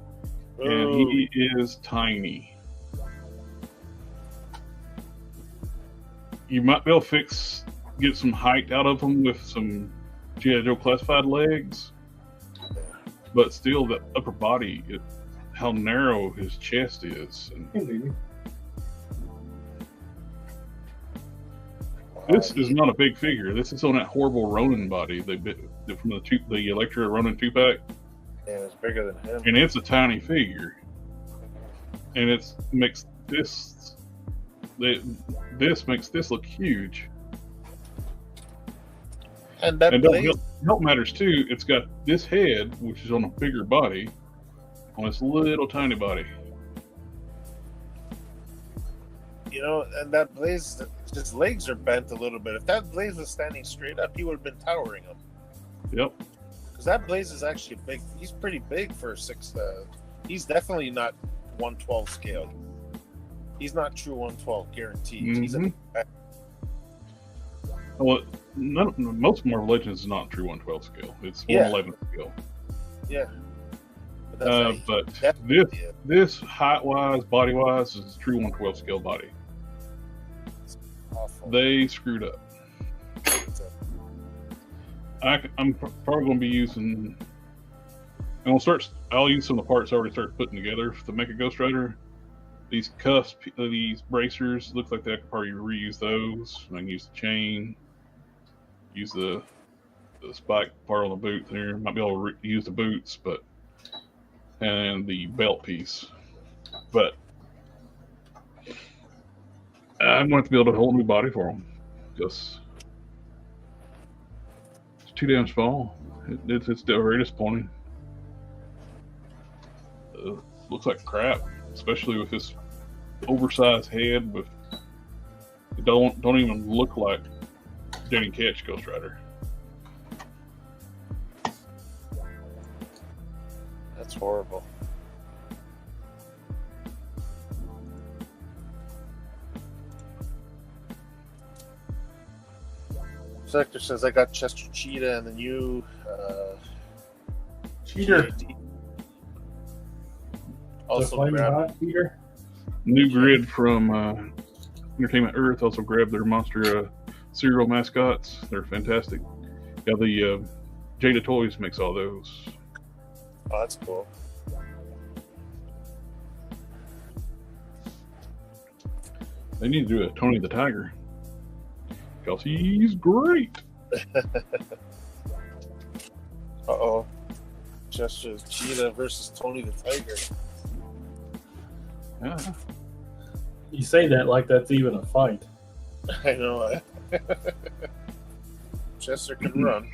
And he is tiny. You might be able to get some height out of him with some G.I. Joe classified legs. But still, the upper body, how narrow his chest is. And this is not a big figure. This is on that horrible Ronin body from the Electra Ronin 2-pack. Yeah, it's bigger than him. And it's a tiny figure. And this makes this look huge. And that help matters too. It's got this head, which is on a bigger body, on this little tiny body. You know, and that Blaze, his legs are bent a little bit. If that Blaze was standing straight up, he would have been towering him. Yep. Because that Blaze is actually big. He's pretty big for 6. He's definitely not 1/12 scale. He's not true 1/12 guaranteed. Mm-hmm. He's Well, most Marvel Legends is not true 1/12 scale. It's 1/11 scale. Yeah. But this height-wise, body-wise, is a true 1/12 scale body. Awful. They screwed up. I'm probably going to be using. I'll use some of the parts I already started putting together to make a Ghost Rider. These cuffs, these bracers, looks like I could probably reuse those. I can use the chain, use the spike part on the boot there. Might be able to use the boots, and the belt piece. But I'm going to have to build a whole new body for them because it's too damn small. It's still very disappointing. Looks like crap, especially with this oversized head. It don't even look like Didn't Catch Ghost Rider. That's horrible. Sector says I got Chester Cheetah and the new Cheater. GAD. Also Cheater. New grid from Entertainment Earth also grabbed their monster cereal mascots. They're fantastic. Yeah, the Jada Toys makes all those. Oh, that's cool. They need to do a Tony the Tiger because he's great. Uh-oh. Chester Cheetah versus Tony the Tiger. Yeah. You say that like that's even a fight. I know. Chester can run.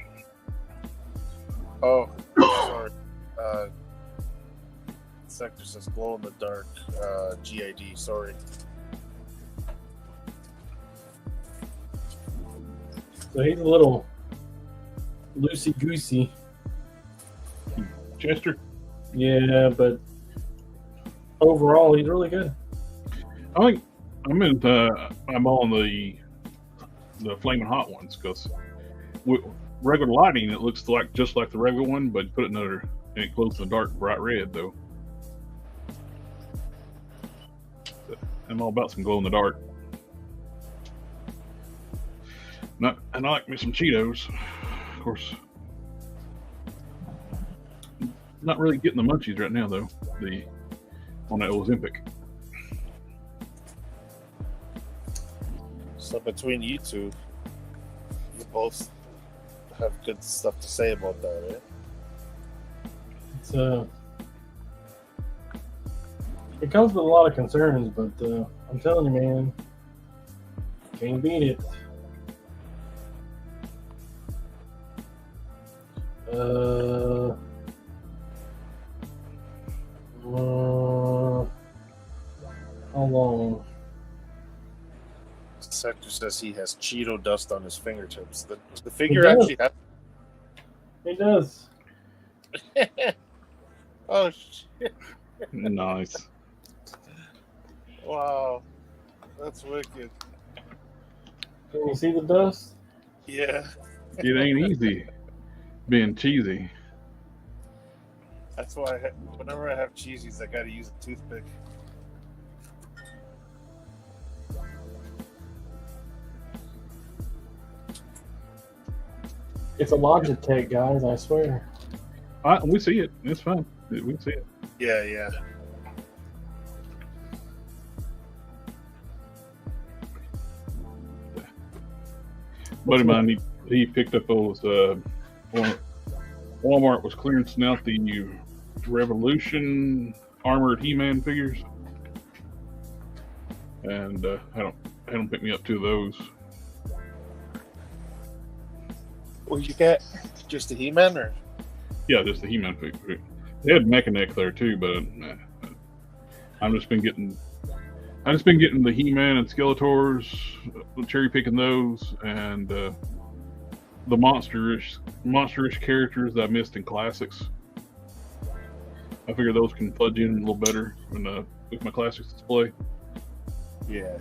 Oh, sorry. Sector says glow in the dark. GID, sorry. So he's a little loosey-goosey. Chester? Yeah, but overall, he's really good. I think I'm on the flaming hot ones because with regular lighting it looks like just like the regular one, but put it and it glows in the dark bright red though. I'm all about some glow in the dark. And I like me some Cheetos, of course. Not really getting the munchies right now though. On that Ozempic. So between you two, you both have good stuff to say about that, right? It's it comes with a lot of concerns, but I'm telling you, man, can't beat it. How long? Sector says he has Cheeto dust on his fingertips. The figure actually has. He does. Oh shit! Nice. Wow, that's wicked. Can you see the dust? Yeah, It ain't easy being cheesy. that's why whenever I have cheesies, I gotta use a toothpick. It's a Logitech, guys. I swear. We see it. It's fine. We see it. Yeah, yeah. Buddy of mine, he picked up those. Walmart was clearancing out the Revolution armored He-Man figures, and had them pick me up two of those. What you get? Just a He-Man, or? Yeah, just the He-Man figure. They had Mechanic there too, but I've just been getting the He-Man and Skeletors, cherry picking those, and the monsterish characters that I missed in classics. I figure those can fudge in a little better with my classics display. Yeah.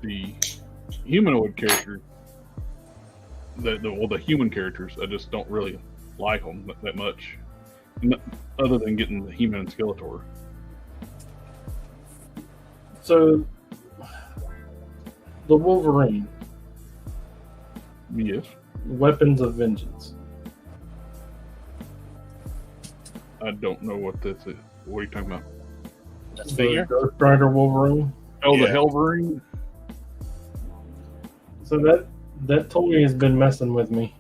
The humanoid character, the human characters, I just don't really like them that much, other than getting the He-Man and Skeletor. So, the Wolverine, Yes, Weapons of Vengeance. I don't know what this is. What are you talking about? That's The figure. Ghost Rider Wolverine. Oh, Yeah. the Hellverine. So that toy has been messing with me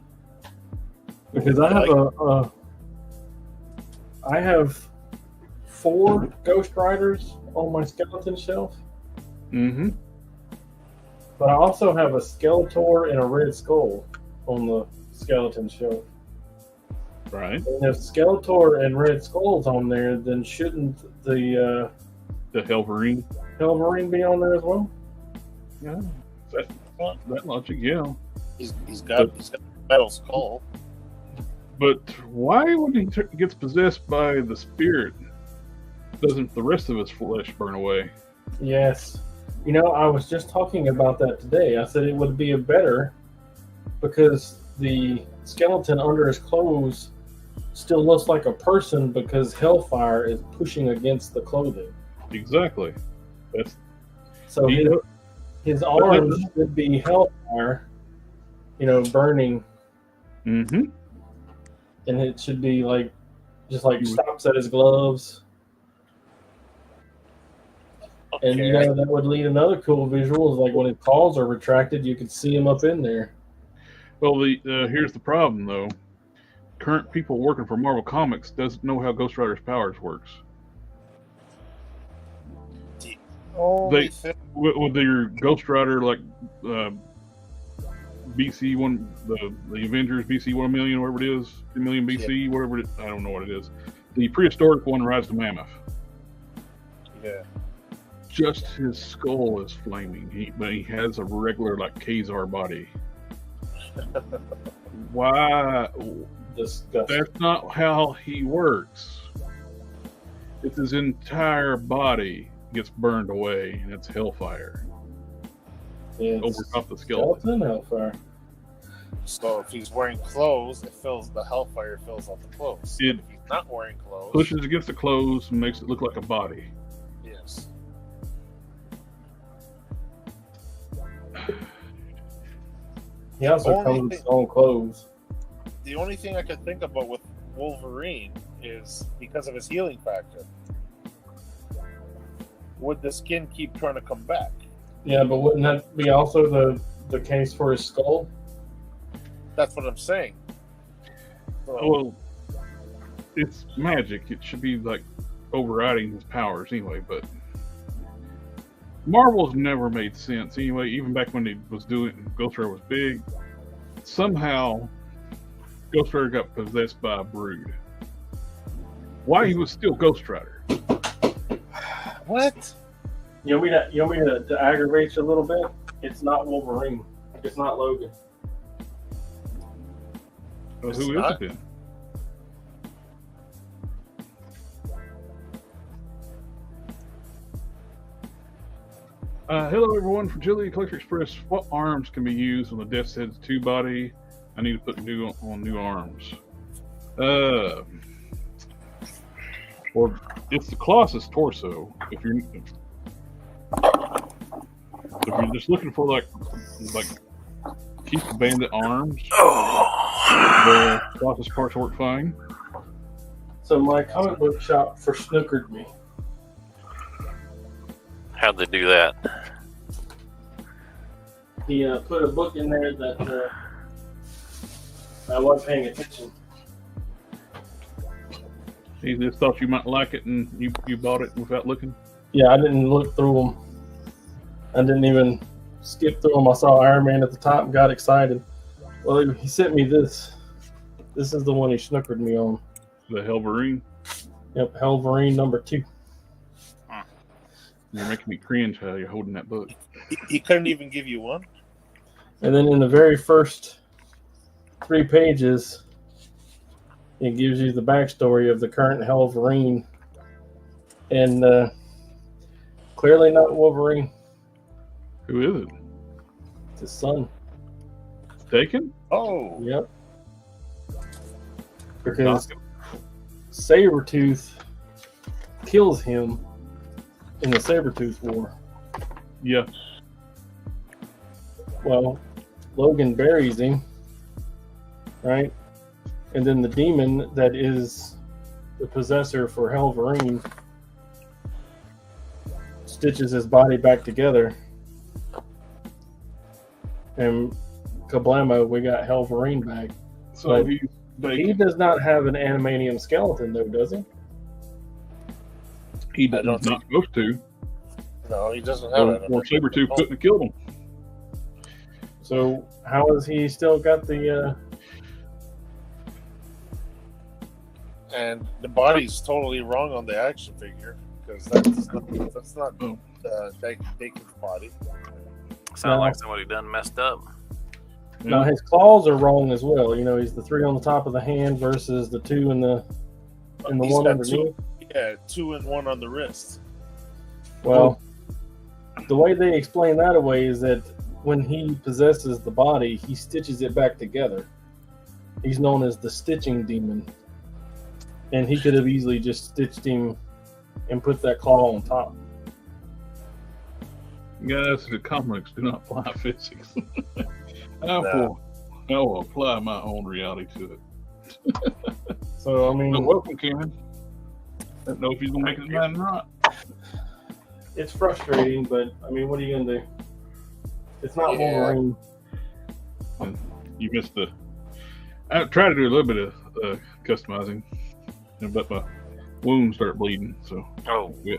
because I have I have 4 Ghost Riders on my skeleton shelf, Mm-hmm. but I also have a Skeletor and a Red Skull on the skeleton shelf. Right. And if Skeletor and Red Skull's on there, then shouldn't the The Hellverine. Hellverine be on there as well? Yeah. That logic, yeah. He's got a metal skull. But why, when he gets possessed by the spirit, doesn't the rest of his flesh burn away? Yes. You know, I was just talking about that today. I said it would be a better because the skeleton under his clothes still looks like a person because hellfire is pushing against the clothing. Exactly. That's So He- his arms should be hellfire, burning, mm-hmm. and it should be just like stops at his gloves. And Okay. that would lead another cool visual is like when his claws are retracted, you could see him up in there. Well, here's the problem though. Current people working for Marvel Comics doesn't know how Ghost Rider's powers works. Only thing- With their Ghost Rider, like BC one, the Avengers BC 1 million, whatever it is, 2 million BC, whatever it, I don't know what it is. The prehistoric one rides the mammoth. Yeah. Just his skull is flaming, but he has a regular like Kazar body. Why? Disgusting. That's not how he works. It's his entire body gets burned away, and it's hellfire It's over top the skeleton. skeleton hellfire. So if he's wearing clothes, the hellfire fills out the clothes. It If he's not wearing clothes, pushes against the clothes and makes it look like a body. yes. He also Only comes with thing- his own clothes. The only thing I could think about with Wolverine is because of his healing factor. Would the skin keep trying to come back? Yeah, but wouldn't that be also the case for his skull? That's what I'm saying. So, Well, it's magic. It should be like overriding his powers anyway, but Marvel's never made sense anyway. Even back when he was doing Ghost Rider was big, somehow Ghost Rider got possessed by a brood. Why he was still Ghost Rider? what? You want me to aggravate you a little bit? It's not Wolverine. It's not Logan. Who It's is not? it then? Hello, everyone. From Chili Collector Express, what arms can be used on the Death's Head 2 body? I need to put new arms. Or it's the Colossus torso. If you're just looking for like keep the bandit arms, the Colossus parts work fine. So my comic book shop snookered me. How'd they do that? He put a book in there that I wasn't paying attention. He just thought you might like it, and you bought it without looking. Yeah, I didn't look through them. I didn't even skip through them. I saw Iron Man at the top and got excited. Well, he sent me this. This is the one he snookered me on. The Helverine. Yep, Helverine number 2. You're making me cringe how you're holding that book. He couldn't even give you one. And then in the very first 3 pages, it gives you the backstory of the current Helverine. And clearly not Wolverine. Who is it? It's his son. Taken? Oh, Yep. Because Sabretooth kills him in the Sabretooth War. Yeah. Well, Logan buries him, right? And then the demon that is the possessor for Helverine stitches his body back together. And kablamo, we got Helverine back. So But he does not have an animanium skeleton, though, does he? He does not supposed to. no, he doesn't have it. Or Sabretooth couldn't have killed him. So how has he still got the... And the body's totally wrong on the action figure because that's not Dakin's body. Sound like somebody done messed up. Now his claws are wrong as well. You know, he's the 3 on the top of the hand versus the 2 in the He's one got underneath. 2 and 1 on the wrist. Well, the way they explain that away is that when he possesses the body, he stitches it back together. He's known as the stitching demon. And he could have easily just stitched him and put that claw on top. Guys, the comics do not apply physics. I will apply my own reality to it. So, I mean... But welcome, Ken. I don't know if he's going to make it tonight or not. It's frustrating, but, I mean, what are you going to do? It's not Wolverine. You missed the... I tried to do a little bit of customizing, but my wounds start bleeding, so... Oh. Yeah.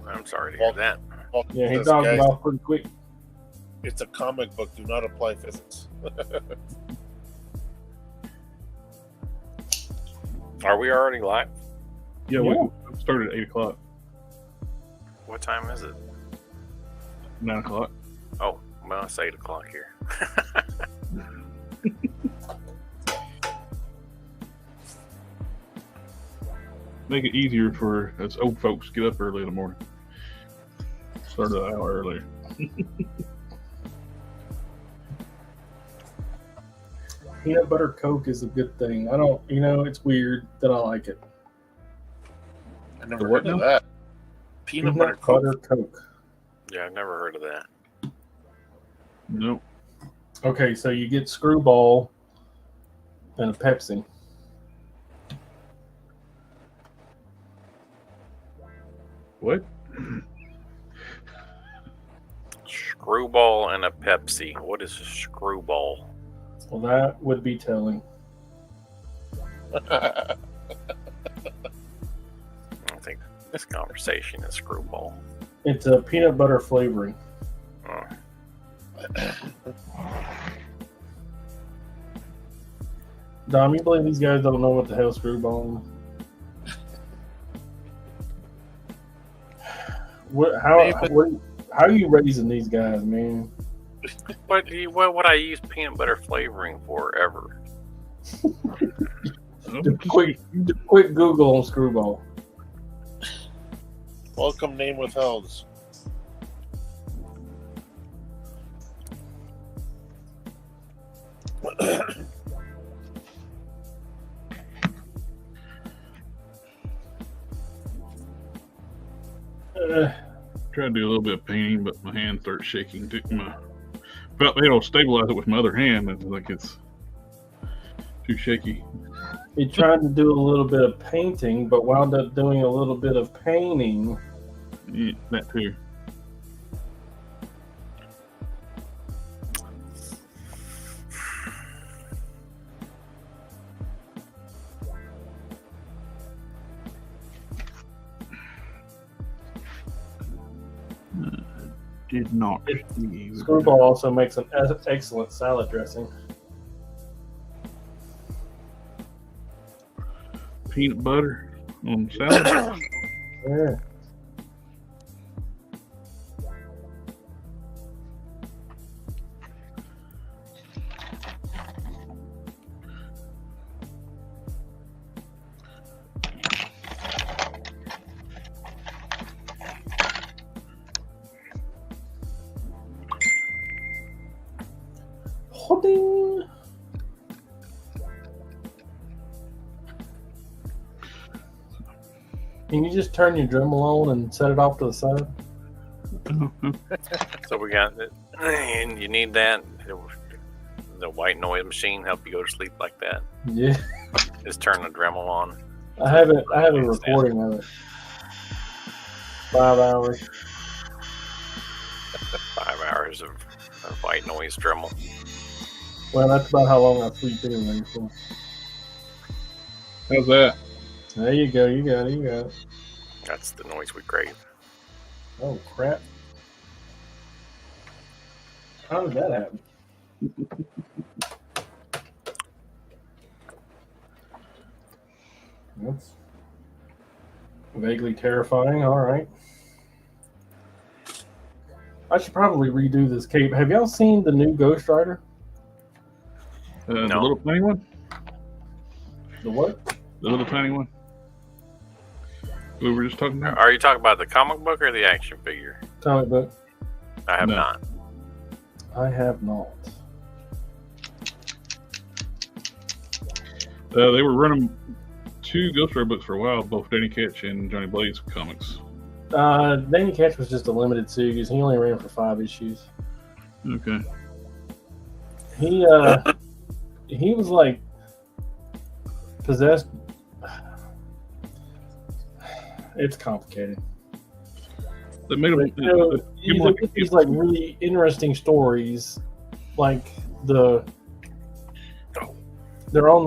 I'm sorry to hear that. Yeah, he dogged it off pretty quick. It's a comic book. Do not apply physics. Are we already live? Yeah, we started at 8 o'clock, What time is it? 9 o'clock. Oh, well, it's 8 o'clock here. Make it easier for us old folks to get up early in the morning. Started an hour earlier. Peanut butter Coke is a good thing. I don't, it's weird that I like it. I never heard of that. Peanut butter Coke. Yeah, I've never heard of that. Nope. Okay, so you get Screwball and a Pepsi. What? Screwball and a Pepsi. What is a screwball? Well, that would be telling. I don't think this conversation is screwball. It's a peanut butter flavoring. Oh. Dom, you believe these guys don't know what the hell Screwball is? How are you raising these guys, man? What would I use peanut butter flavoring for ever? Quick Google on Screwball. Welcome name withheld. Try to do a little bit of painting, but my hand starts shaking. But it'll stabilize it with my other hand. It's like it's too shaky. He tried to do a little bit of painting, but wound up doing a little bit of painting. Yeah, that too. Did not. Screwball also makes an excellent salad dressing. Peanut butter on salad. Yeah. Pudding. Can you just turn your Dremel on and set it off to the side? So we got it, and you need that. The white noise machine help you go to sleep like that. Yeah. Just turn the Dremel on. I have a recording of it. 5 hours. 5 hours of white noise Dremel. Well, that's about how long I sleep anyway. So. How's that? There you go. You got it. That's the noise we crave. Oh, crap. How did that happen? That's vaguely terrifying. All right. I should probably redo this cape. Have y'all seen the new Ghost Rider? The little tiny one? The what? The little tiny one? We were just talking about? Are you talking about the comic book or the action figure? Comic book. I have not. I have not. They were running 2 Ghost Rider books for a while, both Danny Ketch and Johnny Blaze comics. Danny Ketch was just a limited series. He only ran for 5 issues. Okay. He was like possessed. It's complicated. They made him. These like really interesting stories, like they're on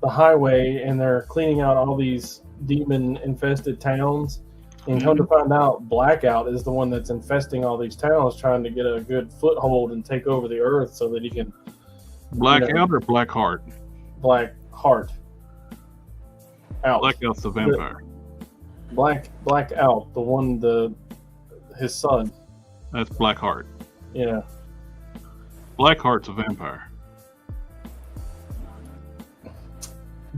the highway and they're cleaning out all these demon infested towns, and come to find out Blackout is the one that's infesting all these towns, trying to get a good foothold and take over the earth so that he can. Blackout or Blackheart? Blackheart. Out. Blackout's the vampire. Blackout, the one, his son. That's Blackheart. Yeah. Blackheart's a vampire.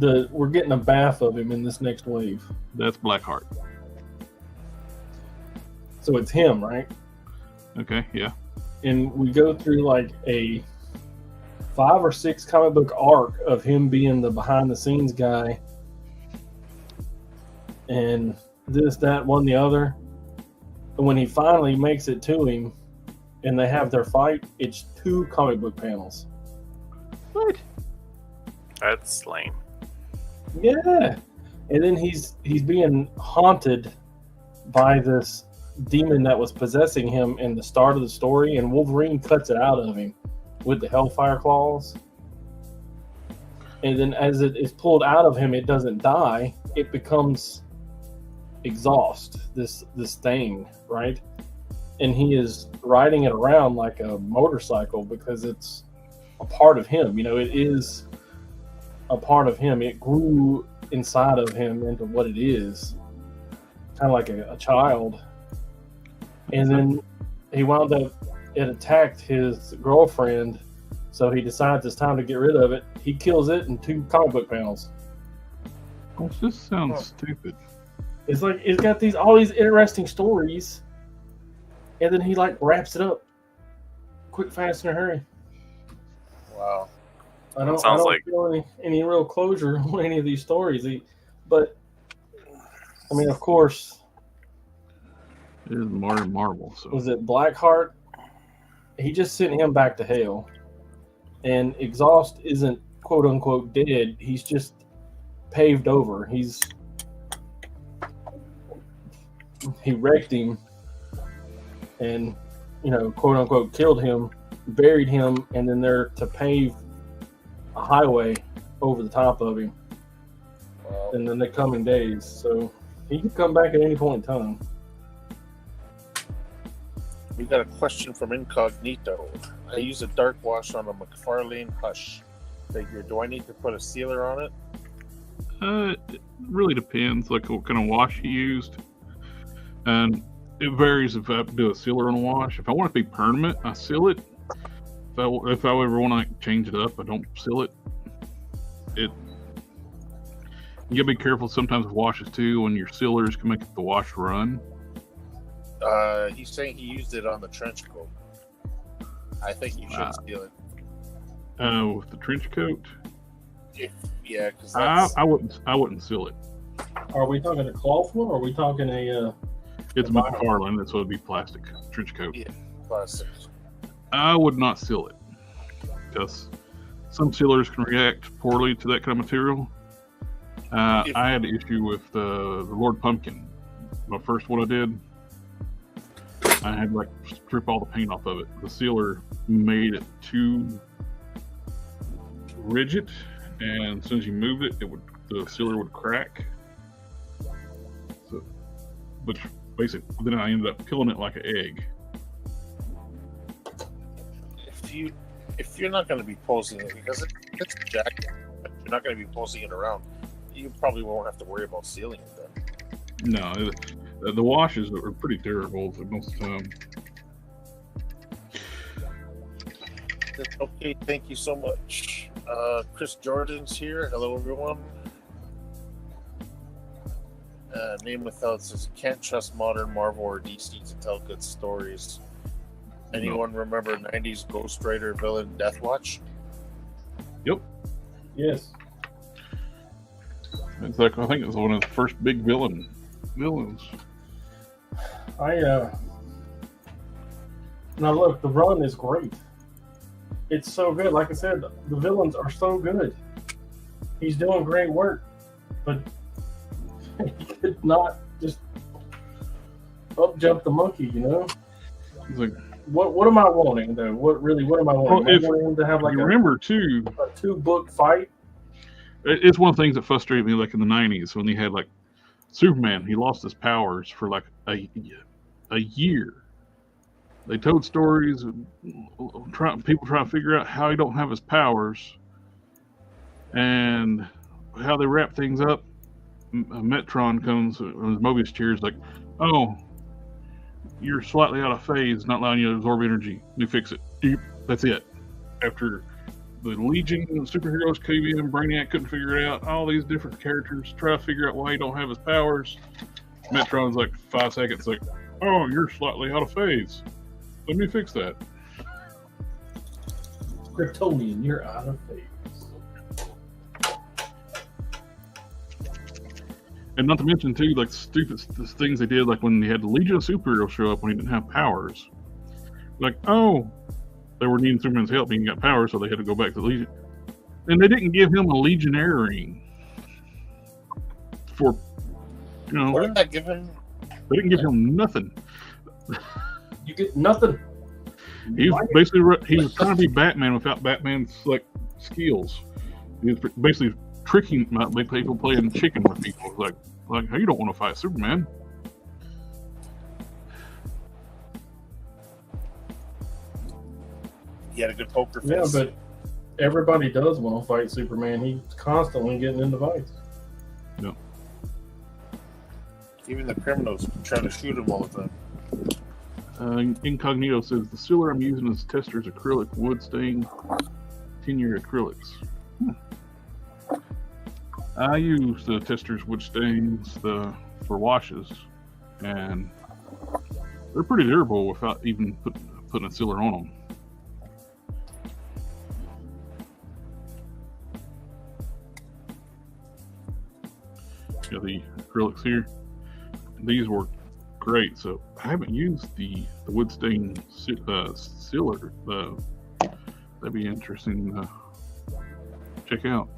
We're getting a bath of him in this next wave. That's Blackheart. So it's him, right? Okay, yeah. And we go through like a 5 or 6 comic book arc of him being the behind the scenes guy. And this, that, one, the other. And when he finally makes it to him and they have their fight, it's 2 comic book panels. What? That's lame. Yeah. And then he's being haunted by this demon that was possessing him in the start of the story, and Wolverine cuts it out of him with the Hellfire Claws. And then as it is pulled out of him, it doesn't die. It becomes exhaust, this thing, right? And he is riding it around like a motorcycle because it's a part of him. You know, it is a part of him. It grew inside of him into what it is, kind of like a child. And then he wound up, it attacked his girlfriend, so he decides it's time to get rid of it. He kills it in 2 comic book panels. Well, this sounds stupid. It's like it's got all these interesting stories, and then he like wraps it up quick, fast, in a hurry. Wow. I don't like feel any real closure on any of these stories. But I mean, of course, It is modern Marvel. So was it Blackheart? He just sent him back to hell, and Exhaust isn't quote unquote dead. He's just paved over. He wrecked him, and quote unquote killed him, buried him, and then they're to pave a highway over the top of him in the coming days. So he could come back at any point in time. We got a question from Incognito. I use a dark wash on a McFarlane Hush figure. Do I need to put a sealer on it? it really depends, like what kind of wash you used, and it varies if I have to do a sealer on a wash. If I want it to be permanent, I seal it. If I ever want to change it up, I don't seal it. You gotta be careful sometimes with washes too. When your sealers can make the wash run. He's saying he used it on the trench coat. I think you should seal it. With the trench coat. Yeah, because I wouldn't seal it. Are we talking a cloth one, or are we talking a? It's McFarlane, so it'd be plastic trench coat. Yeah, plastic. I would not seal it because some sealers can react poorly to that kind of material. I had an issue with the Lord Pumpkin. My first one I did, I had to strip all the paint off of it. The sealer made it too rigid, and as soon as you moved it, the sealer would crack. So, which basically, then I ended up peeling it like an egg. If you're not going to be posing it, because it's a jacket, but you're not going to be posing it around, you probably won't have to worry about sealing it then. No, the washes are pretty durable most of the time. Okay, thank you so much. Chris Jordan's here. Hello, everyone. Name without says, can't trust modern Marvel or DC to tell good stories. Anyone remember 90s Ghost Rider villain Deathwatch? Yep. Yes. It's I think it was one of the first big villains. Now look, the run is great. It's so good. Like I said, the villains are so good. He's doing great work, but he could not just up jump the monkey, It's like, what am I wanting though? What am I wanting? Well, I want him to have you remember too, a 2-book fight. It's one of the things that frustrated me, like in the 90s when he had Superman. He lost his powers for a year. They told stories, people trying to figure out how he don't have his powers, and how they wrap things up. Metron comes on his Mobius chair, is like, "Oh, you're slightly out of phase, not allowing you to absorb energy. You fix it." That's it. After the Legion of superheroes came in, Brainiac couldn't figure it out. All these different characters try to figure out why he don't have his powers. Metron's 5 seconds, "Oh, you're slightly out of phase. Let me fix that." Kryptonian, you're out of phase. And not to mention too, stupid things they did, when they had the Legion of superheroes show up when he didn't have powers. Oh, they were needing Superman's help, and he got powers, so they had to go back to the Legion. And they didn't give him a Legionnaire ring for, What did that give him? They didn't give him nothing. You get nothing. He was basically he was trying to be Batman without Batman's skills. He was basically tricking people playing chicken with people. How you don't want to fight Superman? He had a good poker face. Yeah, but everybody does want to fight Superman. He's constantly getting into fights. No. Even the criminals try to shoot him all the time. Incognito says the sealer I'm using as tester's acrylic wood stain 10-year acrylics. I use the tester's wood stains, the for washes, and they're pretty durable without even putting a sealer on them. Got the acrylics here. These work great. So I haven't used the wood stain sealer. That'd be interesting to check out.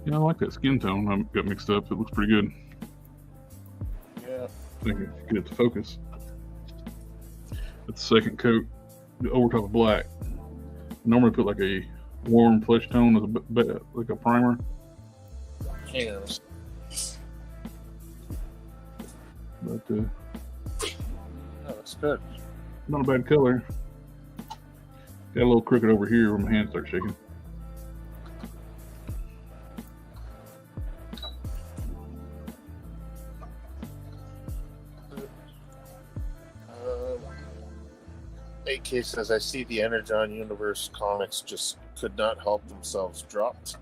Yeah, I like that skin tone. I got mixed up. It looks pretty good. Yeah. I think I get it to focus. That's the second coat over top of black. I normally put like a warm flesh tone as like a primer. Yeah. But No, that's good. not a bad color. Got a little crooked over here where my hands start shaking. AK says, I see the Energon Universe comics just could not help themselves dropped.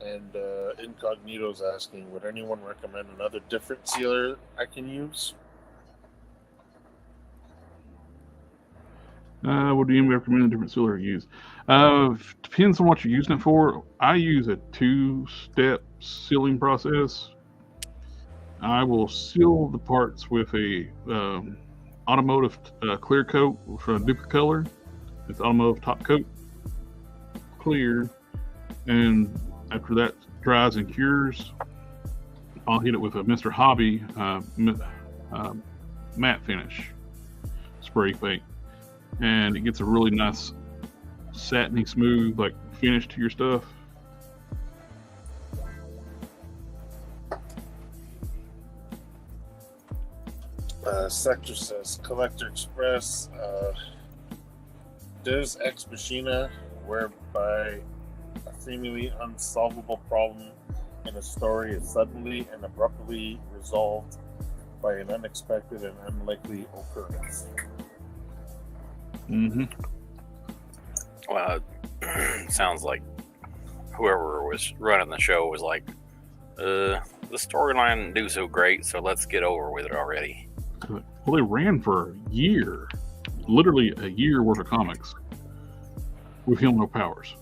And Incognito's asking, would anyone recommend another different sealer I can use? What do you recommend a different sealer to use? Depends on what you're using it for. I use a 2-step sealing process. I will seal the parts with a automotive clear coat from Duplicolor. It's automotive top coat, clear, and after that dries and cures, I'll hit it with a Mr. Hobby matte finish spray paint, and it gets a really nice satiny smooth like finish to your stuff. Sector says, Collector Express, Deus Ex Machina, whereby a seemingly unsolvable problem in a story is suddenly and abruptly resolved by an unexpected and unlikely occurrence. Mm-hmm. Well, it sounds like whoever was running the show was like, the storyline didn't do so great, so let's get over with it already. Well, they ran for a year, literally a year worth of comics with him no powers.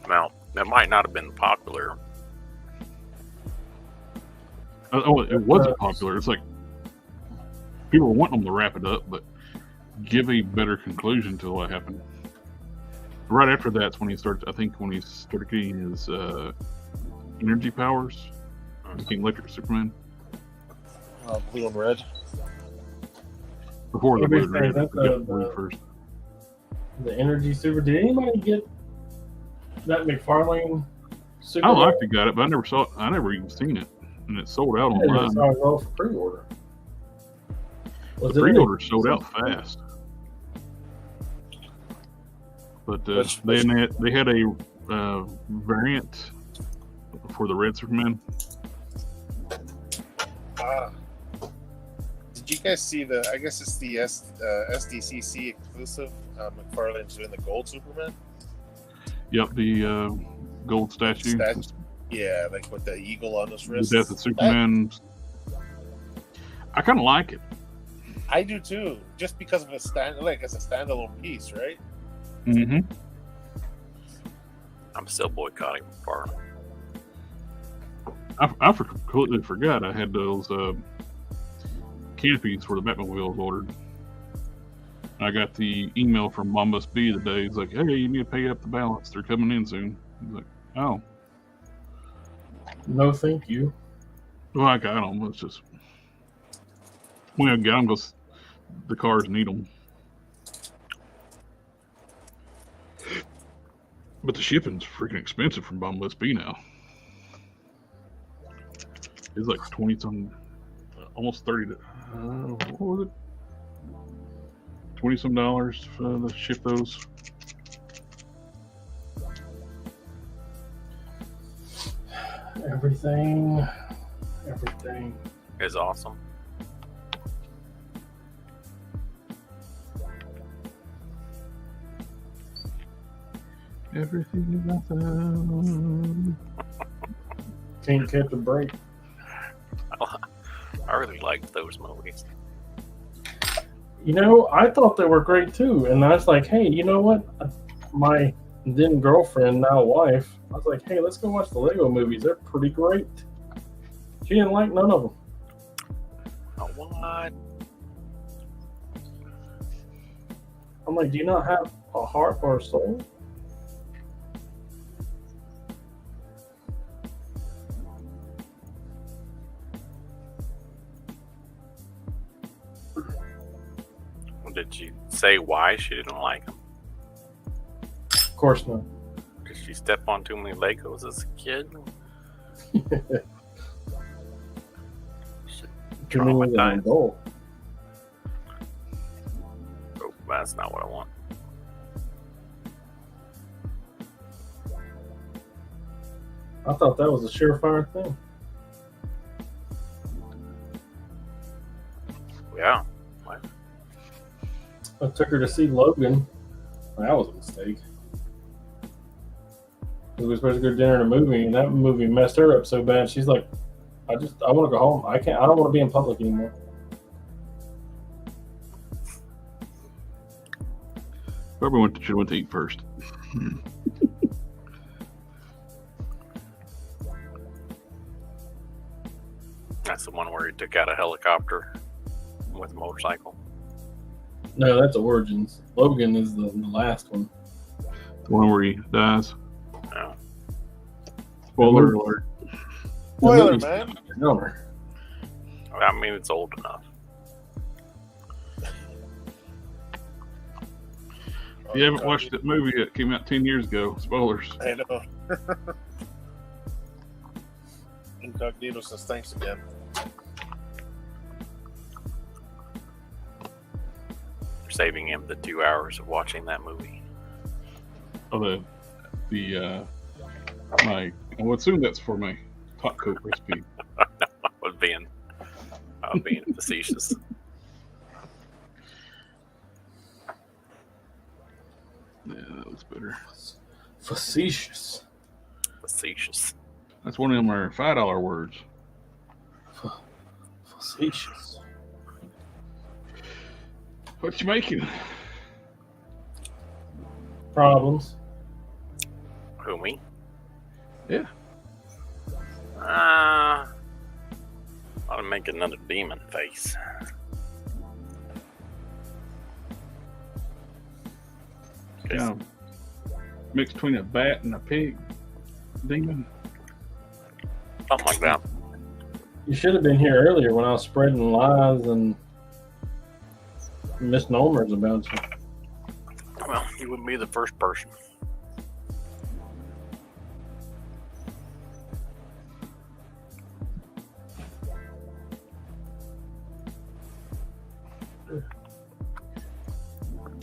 Now, that might not have been popular. It wasn't popular. It's like people were wanting them to wrap it up, but give a better conclusion to what happened. Right after that's when he started. I think when he started getting his energy powers, became Electric Superman. Blue and red. Before the blue and red, That's blue first. The energy super. Did anybody get that McFarlane super? I liked it, got it, but I never saw it. I never even seen it, and it sold out I online. saw it all for pre-order. The pre-order sold out fast. But they had a variant for the Red Superman. Did you guys see I guess it's the SDCC exclusive, McFarlane's doing the Gold Superman? Yep, the gold statue. Yeah, like with the eagle on his wrist. The Death of Superman. I kind of like it. I do too, just because of it's a standalone piece, right? Mm-hmm. I'm still boycotting McFarlane. I completely forgot I had those canopies for the Batmobile ordered. I got the email from Mom Must Be today. He's like, hey, you need to pay up the balance. They're coming in soon. He's like, oh. No, thank you. Well, I got them. It's just, when I got them, because the cars need them. But the shipping's freaking expensive from Mom Must Be now. It's like 20-some, almost 30. What was it? $20-some to ship those. Everything Is awesome. Yeah, Everything is awesome. Can't catch a break. I really liked those movies. You know, I thought they were great too. And I was like, hey, you know what? My then girlfriend, now wife, I was like, hey, let's go watch the Lego movies. They're pretty great. She didn't like none of them. Oh, what? I'm like, do you not have a heart or a soul? Did she say why she didn't like them? Of course not. Did she step on too many Legos as a kid? To me, as an adult. Oh, that's not what I want. I thought that was a surefire thing. Yeah. I took her to see Logan. That was a mistake. We were supposed to go to dinner and a movie, and that movie messed her up so bad. She's like, I want to go home. I don't want to be in public anymore. Whoever should have went to eat first. That's the one where he took out a helicopter with a motorcycle. No, that's Origins. Logan is the last one. The one where he dies. No. Spoiler alert. Spoiler, man. I mean, it's old enough. If you haven't watched that movie that came out 10 years ago, spoilers. I know. Incognito says thanks again. Saving him the 2 hours of watching that movie. Oh, I would assume that's for my top coat recipe. I was being facetious. Yeah, that looks better. Facetious. Facetious. That's one of them are $5 words. Facetious. What you making? Problems. Who, me? Yeah. I'll make another demon face. Yeah. Mix between a bat and a pig. Demon. Something like that. You should have been here earlier when I was spreading lies and misnomers about you. Well, you wouldn't be the first person.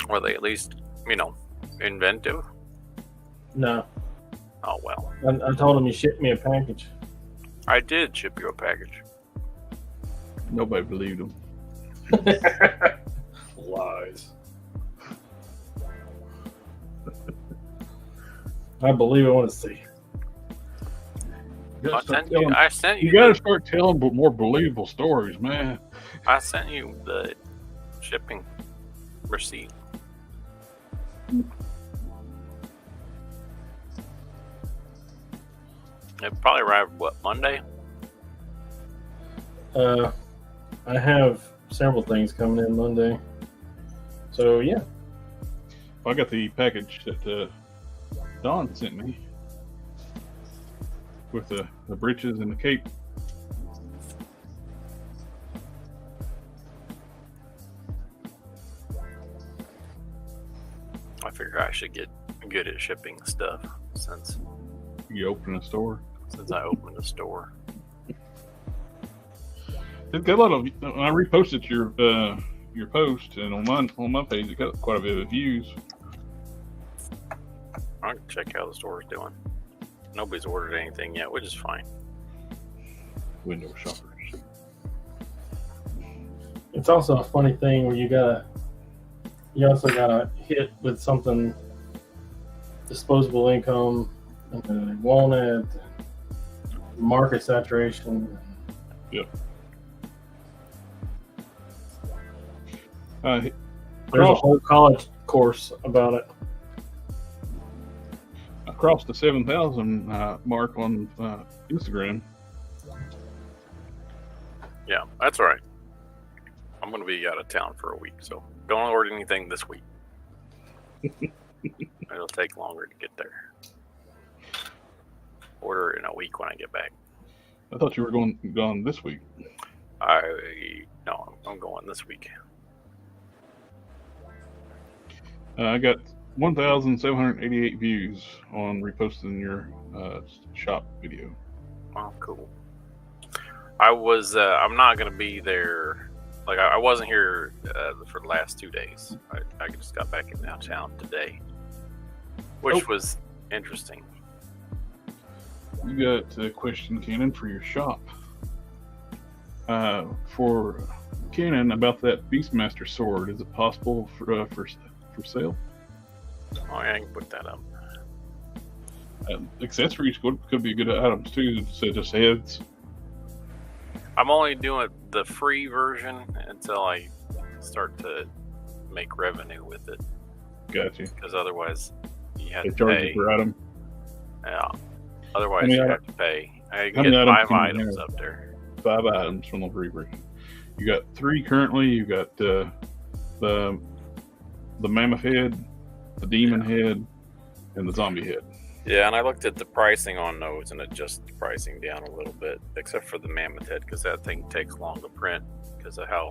Were they at least, inventive? No. Oh, well. I told him he shipped me a package. I did ship you a package. Nobody believed him. Lies. I believe I want to see. You I sent you. You got to start telling more believable stories, man. I sent you the shipping receipt. It probably arrived, Monday? I have several things coming in Monday. So, yeah. I got the package that Don sent me with the breeches and the cape. I figure I should get good at shipping stuff since You open a store. I opened a store. It's got a lot of. When I reposted your post, and on my page, it got quite a bit of views. I can check how the store's doing. Nobody's ordered anything yet, which is fine. Window shoppers. It's also a funny thing where you also gotta hit with something disposable income, and they want it, and market saturation. Yep. There's a whole college course about it. I crossed the 7,000 mark on Instagram. Yeah, that's all right. I'm going to be out of town for a week, so don't order anything this week. It'll take longer to get there. Order in a week when I get back. I thought you were gone this week. No, I'm going this week. I got 1,788 views on reposting your shop video. Oh, cool. I'm not going to be there. Like, I wasn't here for the last 2 days. I just got back in downtown today, which was interesting. You got a question, Cannon, for your shop. For Cannon, about that Beastmaster sword, is it possible for sale? Oh, yeah, I can put that up. Accessories could be good items too, so just heads. I'm only doing the free version until I start to make revenue with it. Gotcha. Because otherwise, you have They to charge pay. you per item. Yeah. Otherwise, you have to pay. I how get many 5 can you items have? up there. 5 items from the free version. You got 3 currently. You got the mammoth head, the demon head, and the zombie head. Yeah, and I looked at the pricing on those and adjusted the pricing down a little bit, except for the mammoth head, because that thing takes long to print because of how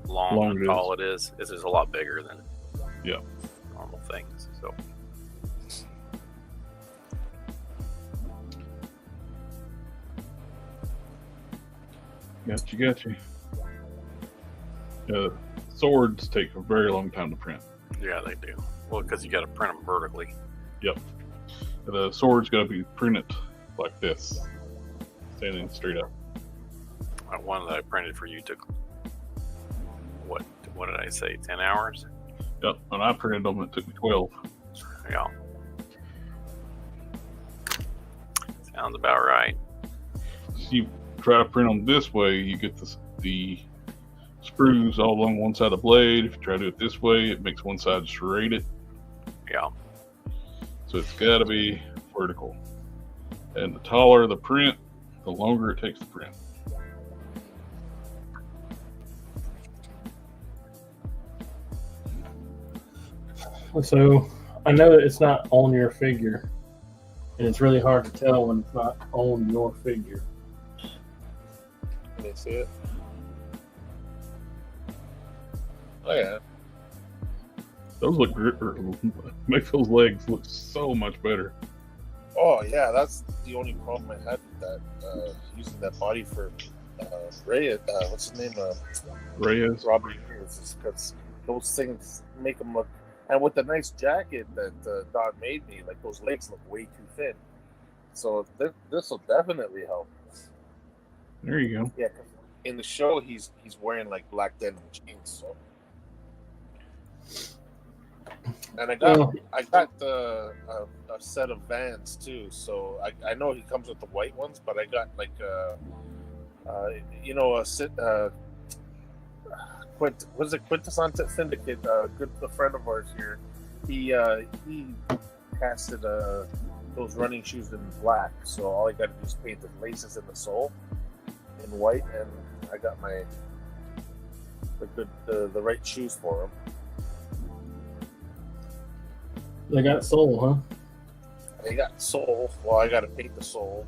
long and tall it is. This is a lot bigger than normal things. So. Gotcha. Swords take a very long time to print. Yeah, they do. Well, because you got to print them vertically. Yep. The sword's got to be printed like this, standing straight up. One that I printed for you took, what did I say, 10 hours? Yep. When I printed them, it took me 12. Yeah. Sounds about right. So you try to print them this way, you get the screws all along one side of the blade. If you try to do it this way, it makes one side serrated. Yeah. So it's got to be vertical. And the taller the print, the longer it takes to print. So I know that it's not on your figure, and it's really hard to tell when it's not on your figure. Can they see it? Oh yeah. Those look make those legs look so much better. Oh yeah, that's the only problem I had with that. Using that body for Reyes. What's his name? Reyes. Robert Reyes. Because those things make him look. And with the nice jacket that Don made me, like those legs look way too thin. So this will definitely help. There you go. Yeah, 'cause in the show he's wearing like black denim jeans. So. And I got a set of Vans too, so I know he comes with the white ones, but I got like Quintessence Syndicate, a friend of ours here. He casted those running shoes in black, so all I got to do is paint the laces in the sole in white, and I got the right shoes for him. They got sole, huh? They got sole. Well, I got to paint the sole.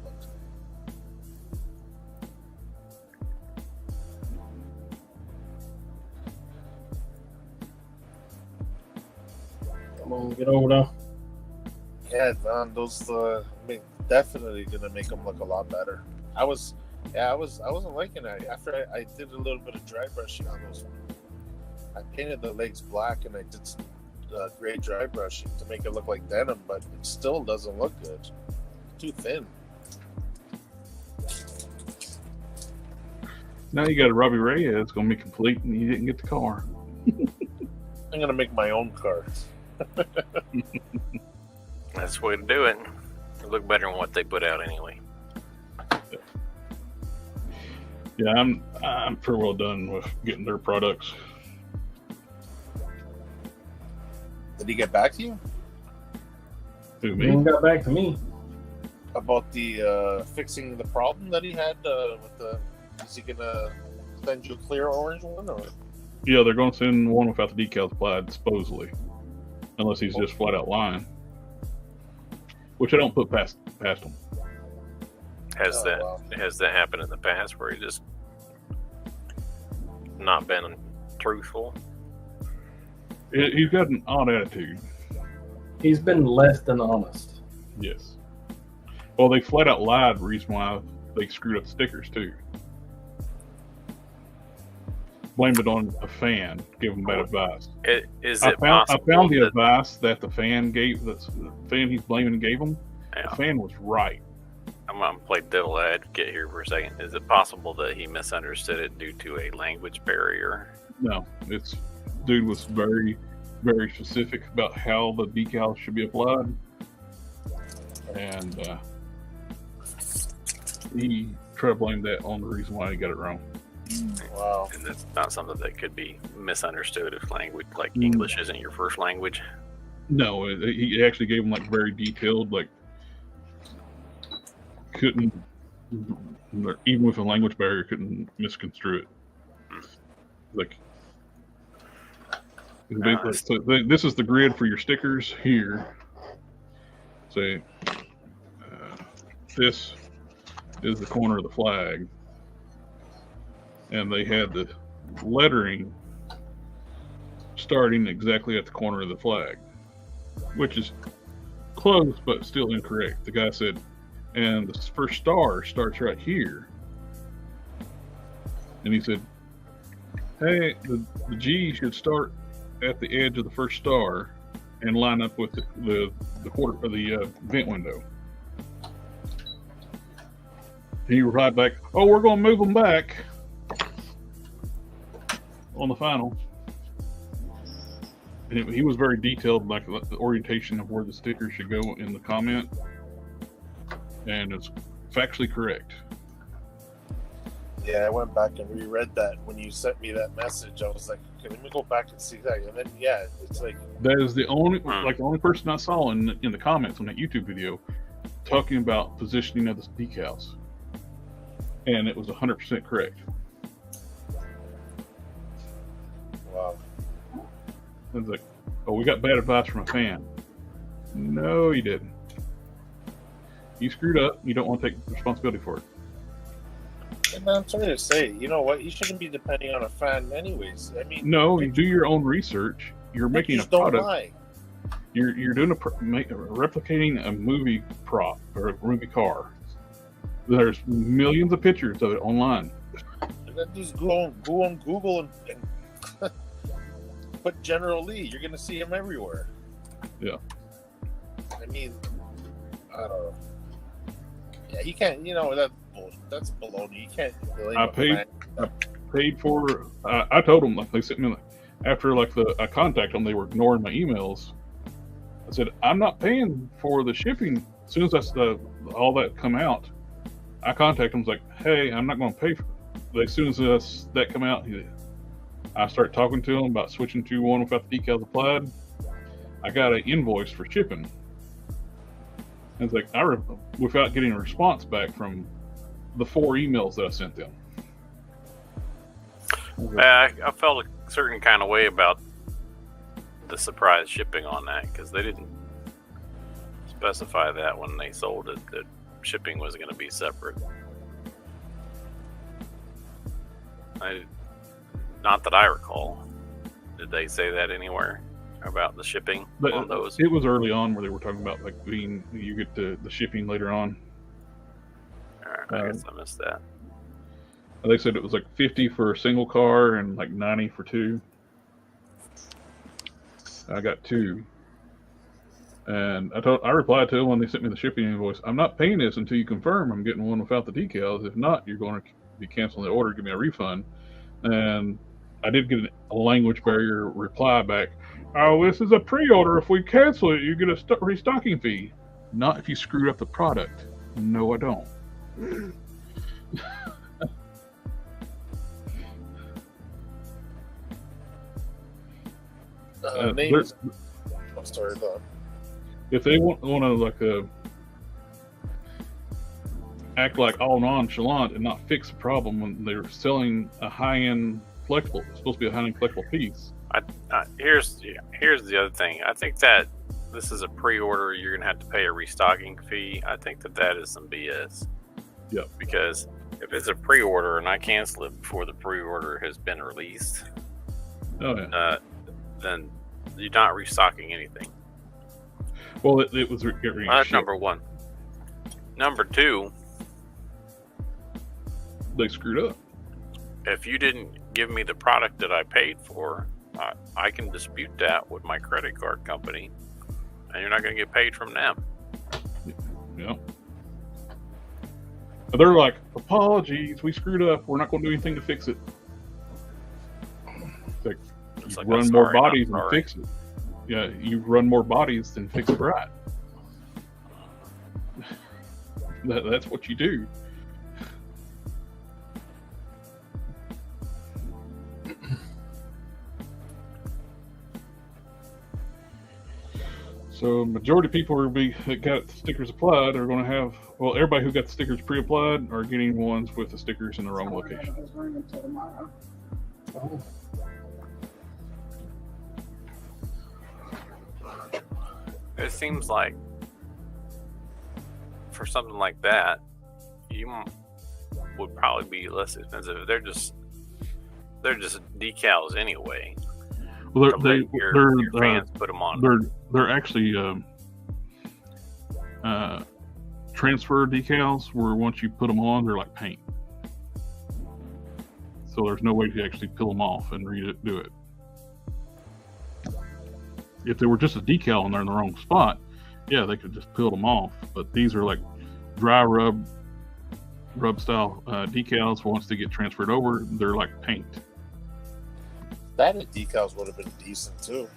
Come on, get over there. Yeah, Don, those definitely gonna make them look a lot better. I wasn't liking it after I did a little bit of dry brushing on those. I painted the legs black and I did some gray dry brushing to make it look like denim, but it still doesn't look good. It's too thin. Now you got a Robbie Reyes. It's going to be complete, and you didn't get the car. I'm gonna make my own car. That's the way to do it. It'll look better than what they put out anyway. Yeah, I'm pretty well done with getting their products. Did he get back to you Who, He me? ain't got back to me. about the fixing the problem that he had with the? Is he gonna send you a clear orange one or? Yeah, they're going to send one without the decals applied, supposedly, unless he's just flat out lying. Which I don't put past him. Has wow. that happened in the past where he just not been truthful? He's got an odd attitude. He's been less than honest. Yes. Well, they flat out lied. The reason why they screwed up the stickers too. Blamed it on a fan. Gave him bad advice. I found the advice that the fan gave. The fan he's blaming gave him. Yeah. The fan was right. I'm going to play devil advocate here for a second. Is it possible that he misunderstood it due to a language barrier? No, dude was very, very specific about how the decal should be applied, and he tried to blame that on the reason why he got it wrong. Wow. And it's not something that could be misunderstood if language, like English isn't your first language. No, he actually gave him like very detailed, like couldn't, even with a language barrier, couldn't misconstrue it. Like, so this is the grid for your stickers here. Say, this is the corner of the flag. And they had the lettering starting exactly at the corner of the flag, which is close but still incorrect. The guy said, and the first star starts right here. And he said, hey, the G should start at the edge of the first star and line up with the quarter of the vent window. He replied back, oh, we're going to move them back on the final. And he was very detailed, like the orientation of where the sticker should go in the comment, and it's factually correct. Yeah, I went back and reread that when you sent me that message. I was like, okay, let me go back and see that. And then, yeah, it's like that is the only person I saw in the comments on that YouTube video talking about positioning of the decals, and it was 100% correct. wow. I was like, oh, we got bad advice from a fan. No, you didn't. You screwed up. You don't want to take responsibility for it. And I'm sorry to say, you know what? You shouldn't be depending on a fan, anyways. I mean, no, you do your own research. You're making a product. Don't lie. You're doing replicating a movie prop or a movie car. There's millions of pictures of it online. And then just go on Google and put General Lee. You're going to see him everywhere. Yeah. I mean, I don't know. Yeah, you can't. You know that's baloney. You can't. I paid for. I told them, like, they sent me after I contacted them. They were ignoring my emails. I said, I'm not paying for the shipping. As soon as all that come out, I contacted them. I was like, hey, I'm not going to pay for it. As soon as that come out, I started talking to them about switching to one without the decals applied. I got an invoice for shipping. And it's like, without getting a response back from the 4 emails that I sent them. I felt a certain kind of way about the surprise shipping on that, because they didn't specify that when they sold it, that shipping was going to be separate. Not that I recall. Did they say that anywhere about the shipping on those? It was early on where they were talking about, like, you get the shipping later on. I guess I missed that. They said it was like 50 for a single car and like 90 for 2. I got 2. And I replied to them when they sent me the shipping invoice, I'm not paying this until you confirm I'm getting one without the decals. If not, you're going to be canceling the order, give me a refund. And I did get a language barrier reply back. Oh, this is a pre-order. If we cancel it, you get a restocking fee. Not if you screwed up the product. No, I don't. Names. I'm sorry, though. If they want to like act like all nonchalant and not fix the problem when they're selling a high-end collectible, it's supposed to be a high-end collectible piece. Here's the other thing. I think that this is a pre-order. You're gonna have to pay a restocking fee. I think that is some BS. Yeah. Because if it's a pre-order and I cancel it before the pre-order has been released, then you're not restocking anything. Well, it was that's number one. Number two, they screwed up. If you didn't give me the product that I paid for, I can dispute that with my credit card company, and you're not going to get paid from them. Yeah. They're like, apologies, we screwed up. We're not going to do anything to fix it. It's like run more bodies and fix it. Yeah, you run more bodies than fix it right. That's what you do. So majority of people that got stickers applied are going to have, well, everybody who got the stickers pre-applied are getting ones with the stickers in the wrong location. Oh. It seems like for something like that, you would probably be less expensive. They're just decals anyway. Well, your fans put them on. They're actually transfer decals where once you put them on, they're like paint. So there's no way to actually peel them off and redo it. If they were just a decal and they're in the wrong spot, yeah, they could just peel them off. But these are like dry rub style decals. Once they get transferred over, they're like paint. That decals would have been decent too.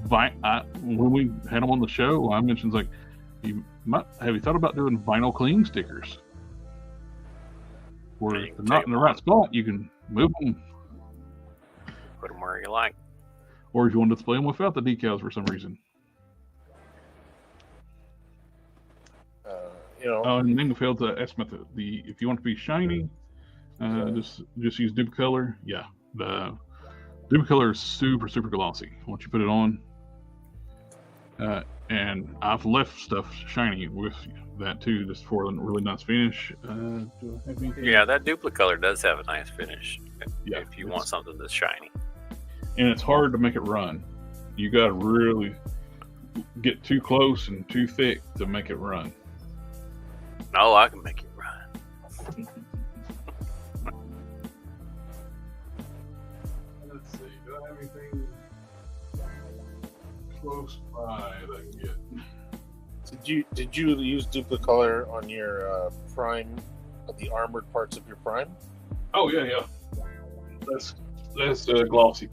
When we had them on the show, I mentioned like, have you thought about doing vinyl cleaning stickers? Where if they're not in the right spot, you can move them. Put them where you like. Or if you want to display them without the decals for some reason. And then we failed to estimate if you want to be shiny, just use Duplicolor. Yeah, the Duplicolor is super, super glossy once you put it on. And I've left stuff shiny with that too, just for a really nice finish. Do I have anything? Yeah, that Duplicolor does have a nice finish. Yeah, if you want something that's shiny. And it's hard to make it run. You got to really get too close and too thick to make it run. No, I can make it run. Let's see. Do I have anything close by that I can get? Did you use Duplicolor on your prime, the armored parts of your prime? Oh yeah. That's glossy.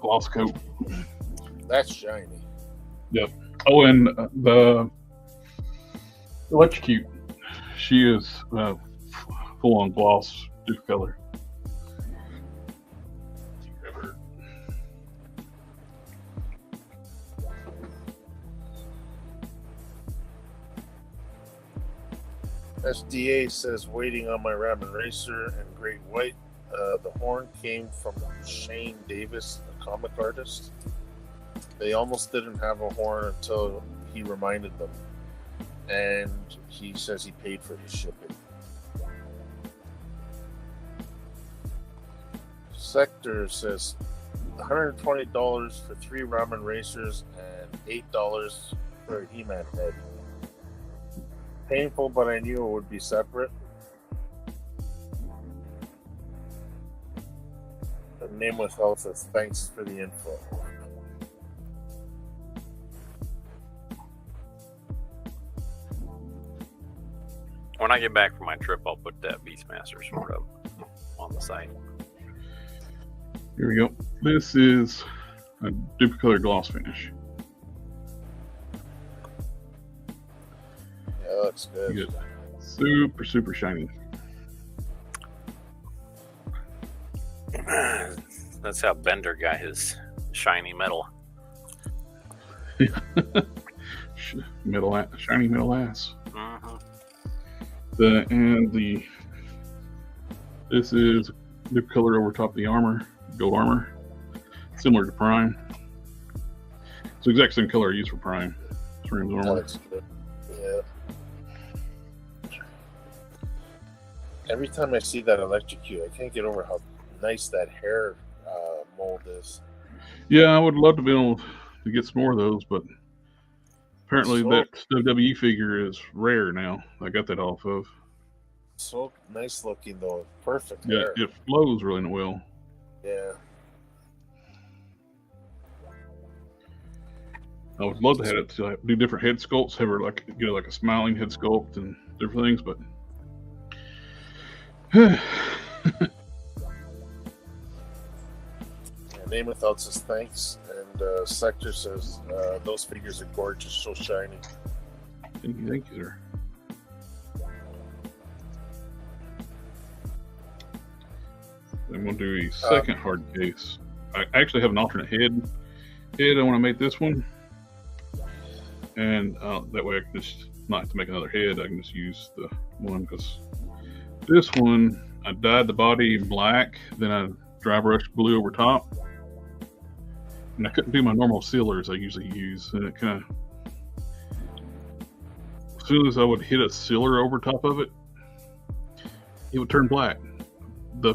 Gloss coat. That's shiny. Yep. Oh, and the Electrocute. She is full on gloss Duplicolor. SDA says waiting on my Ramen Racer and Great White. The horn came from Shane Davis, a comic artist. They almost didn't have a horn until he reminded them. And he says he paid for his shipping. Sector says $120 for 3 Ramen Racers and $8 for a He-Man head. Painful, but I knew it would be separate. The name withheld says thanks for the info. When I get back from my trip, I'll put that Beastmaster sword up on the site. Here we go. This is a Duplicolor gloss finish. Yeah, that looks good. You get super, super shiny. That's how Bender got his shiny metal. Shiny metal ass. Mm-hmm. This is the color over top of the armor, gold armor, similar to Prime. It's the exact same color I use for Prime. That looks good. Yeah. Every time I see that electrocute, I can't get over how nice that hair mold is. Yeah, I would love to be able to get some more of those, but apparently that WWE figure is rare now. I got that off of. So nice looking though, perfect Yeah, hair. it flows really well. Yeah. I would love to have it to do different head sculpts, have her get like a smiling head sculpt and different things, but Namathought says thanks, and Sector says those figures are gorgeous, so shiny. Thank you, sir. I'm going to do a second hard case. I actually have an alternate head. I want to make this one, and that way I can just not have to make another head. I can just use the one, because this one I dyed the body black, then I dry brushed blue over top, and I couldn't do my normal sealers I usually use, and it kind of, as soon as I would hit a sealer over top of it, it would turn black. The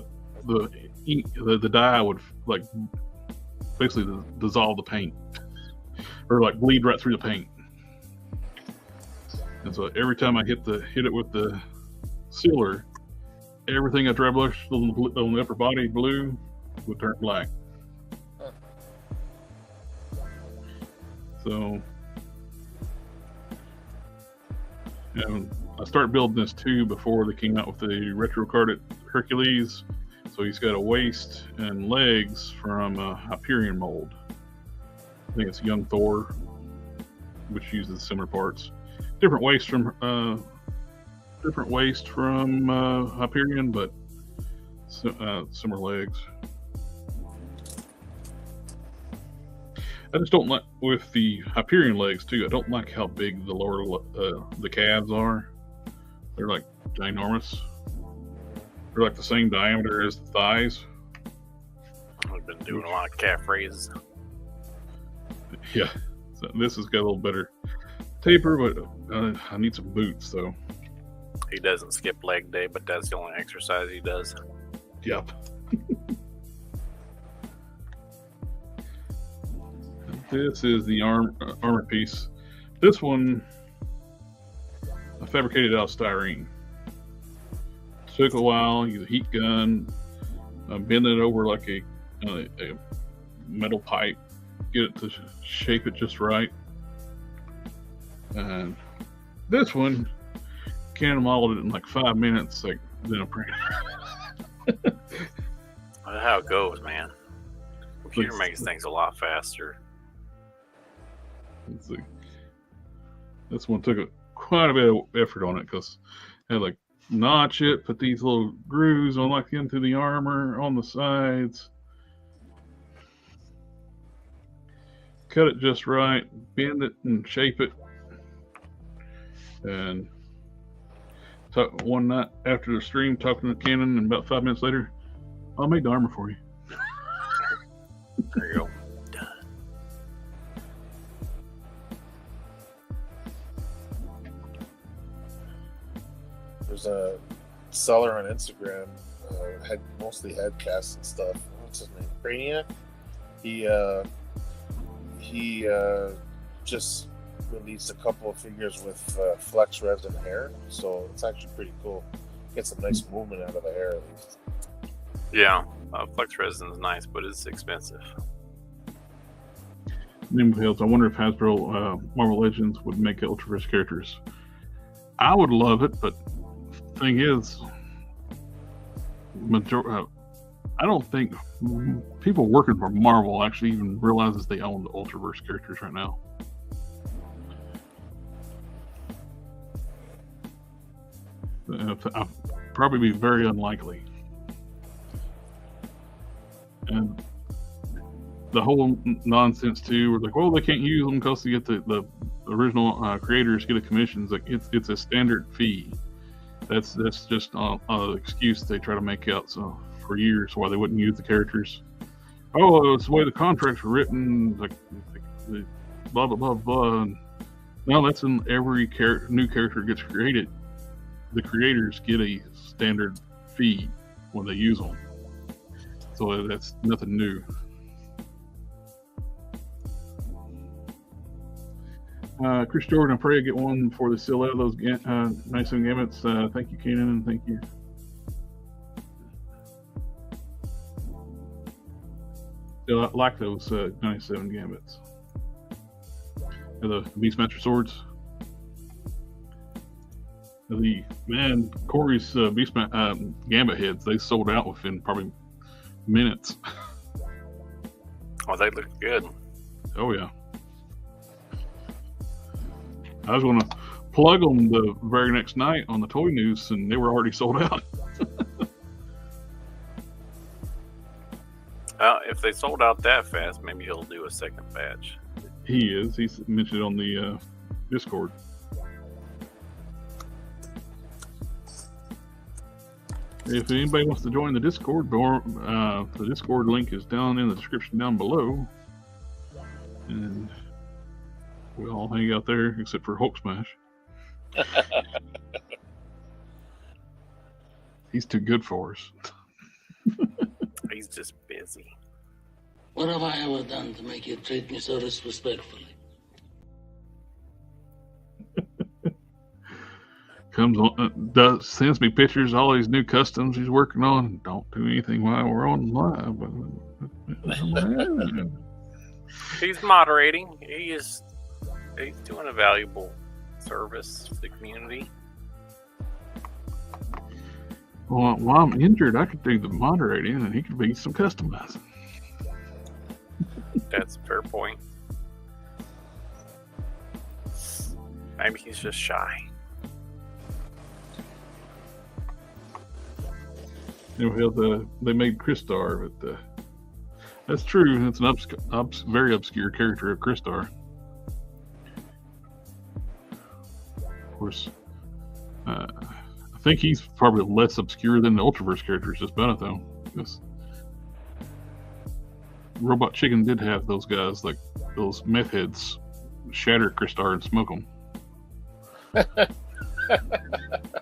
ink, the dye would like basically dissolve the paint, or like bleed right through the paint. And so every time I hit it with the sealer, everything I dry brushed on the upper body blue would turn black. So, and I started building this too before they came out with the retro carded Hercules. So he's got a waist and legs from a Hyperion mold. I think it's Young Thor, which uses similar parts. Different waist from Hyperion, but similar legs. I just don't like, with the Hyperion legs too, I don't like how big the lower the calves are. They're like ginormous. They're like the same diameter as the thighs. I've been doing a lot of calf raises. Yeah, so this has got a little better taper, but I need some boots though. He doesn't skip leg day, but that's the only exercise he does. Yep. This is the armor piece. This one I fabricated out of styrene. Took a while, use a heat gun, bend it over like a metal pipe, get it to shape it just right. And this one, can modeled it in like 5 minutes, like then a print. That's how it goes, man. Computer makes things a lot faster. Let's see. This one took quite a bit of effort on it, because I had like notch it, put these little grooves on like into the armor on the sides, cut it just right, bend it and shape it. And one night after the stream, talking to Cannon, and about 5 minutes later, I'll make the armor for you. There you go. There's a seller on Instagram, had mostly head casts and stuff. What's his name? Brainiac. He just released a couple of figures with flex resin hair, so it's actually pretty cool. Get some nice movement out of the hair at least. Yeah, flex resin is nice, but it's expensive. I wonder if Hasbro Marvel Legends would make Ultraverse characters. I would love it, but the thing is, I don't think people working for Marvel actually even realizes they own the Ultraverse characters right now. I'll probably be very unlikely. And the whole nonsense too, we're like, well, they can't use them because they get the original creators get a commission. It's like it's a standard fee. That's just an excuse they try to make out so for years why they wouldn't use the characters. Oh, it's the way the contracts were written, like blah blah blah blah. And no, that's in every new character gets created. The creators get a standard fee when they use them, so that's nothing new. Chris Jordan, I pray I get one before they sell out of those nice young gamuts. Thank you, Kenan, and thank you. Still like those 97 gamuts. The Beastmaster swords. Corey's gambit heads, they sold out within probably minutes. Oh, they look good. Oh yeah. I was going to plug them the very next night on the Toy News, and they were already sold out. If they sold out that fast, maybe he'll do a second batch. He is. He's mentioned it on the Discord. If anybody wants to join the Discord, the Discord link is down in the description down below. And we'll all hang out there except for Hulk Smash. He's too good for us. He's just busy. What have I ever done to make you treat me so disrespectfully? Comes on, sends me pictures of all these new customs he's working on. Don't do anything while we're on live. He's moderating. He's doing a valuable service to the community. Well, while I'm injured, I could do the moderating, and he could be some customizing. That's a fair point. Maybe he's just shy. They made Crystar, but that's true. It's an very obscure character of Crystar. Of course, I think he's probably less obscure than the Ultraverse characters just about it, though. Because Robot Chicken did have those guys, like those meth heads, shatter Crystar and smoke them.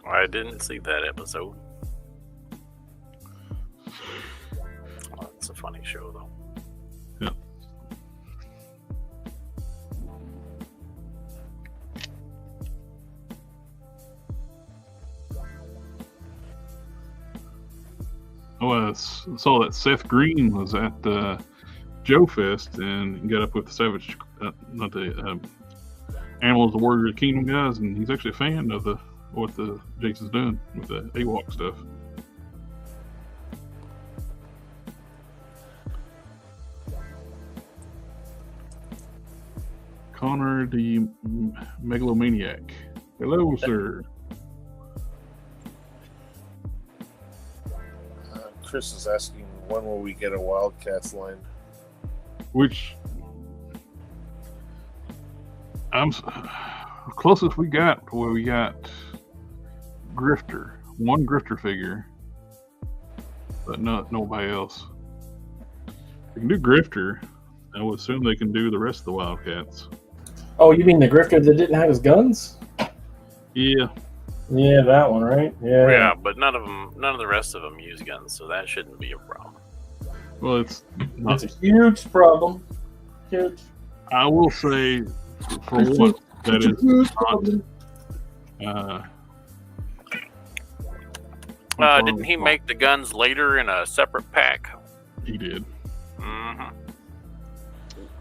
I didn't see that episode. Oh, it's a funny show, though. Yeah. Oh, I saw that Seth Green was at Joe Fest and got up with the Savage, not the Animals of the Warrior of the Kingdom guys, and he's actually a fan of what the Jason's doing with the AWOC stuff. Connor the Megalomaniac. Hello, sir. Chris is asking, when will we get a Wildcats line? Which closest we got, where we got one Grifter figure, but nobody else. They can do Grifter. I would assume they can do the rest of the Wildcats. Oh, you mean the Grifter that didn't have his guns? Yeah. Yeah, that one, right? Yeah. Yeah, but none of the rest of them use guns, so that shouldn't be a problem. Well, it's not. It's a huge problem. Huge. I will say, for one, that is not. Didn't he make the guns later in a separate pack? He did. Mm-hmm.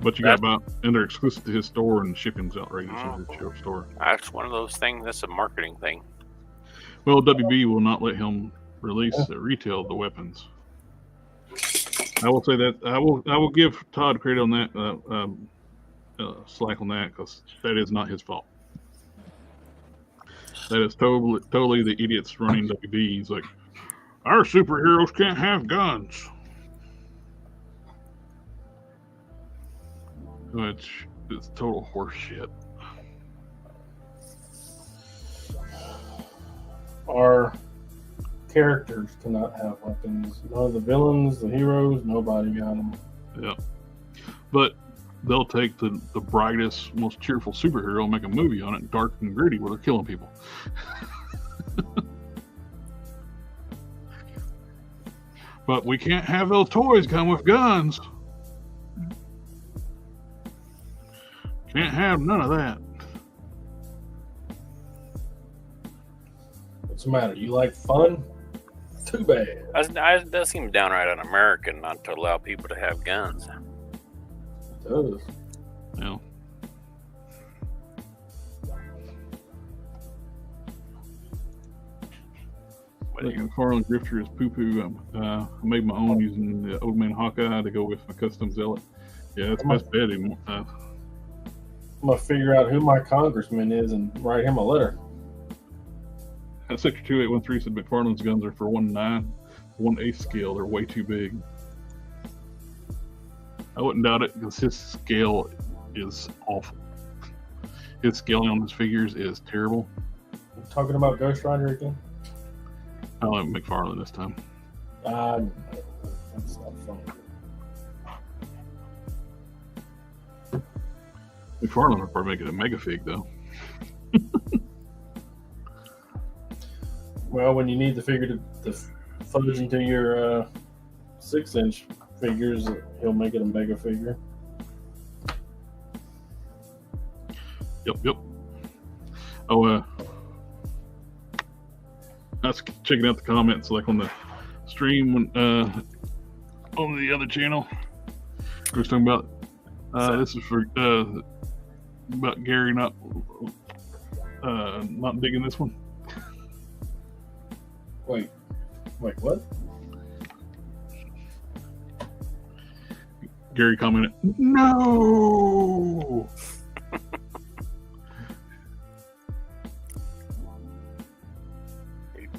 But you got about, and they're exclusive to his store, and shipping's outrageous in his store. That's one of those things. That's a marketing thing. Well, WB will not let him release retail the weapons. I will say that I will give Todd credit on that, slack on that, because that is not his fault. That is totally the idiots running WB. He's like, our superheroes can't have guns. Which is total horseshit. Our characters cannot have weapons. None of the villains, the heroes, nobody got them. Yeah. But they'll take the brightest, most cheerful superhero and make a movie on it, dark and gritty, where they're killing people. But we can't have those toys come with guns. Can't have none of that. What's the matter? You like fun? Too bad. It does seem downright un-American not to allow people to have guns. It does. Yeah. McFarlane Grifter is poo-poo. I made my own using the Old Man Hawkeye to go with my custom zealot. Yeah, that's best bet. I'm gonna figure out who my congressman is and write him a letter. Sector 2813 said McFarlane's guns are for 1.9, 1/8 scale. They're way too big. I wouldn't doubt it because his scale is awful. His scaling on his figures is terrible. You talking about Ghost Rider again? I like McFarlane this time. That's not funny. McFarlane would probably make it a mega fig though. Well, when you need the figure to fudge into your 6-inch figures, he'll make it a mega figure. Yep. Oh, I was checking out the comments like on the stream when, on the other channel. We were talking about this is for about Gary not digging this one. Wait, what? Gary commented, "No."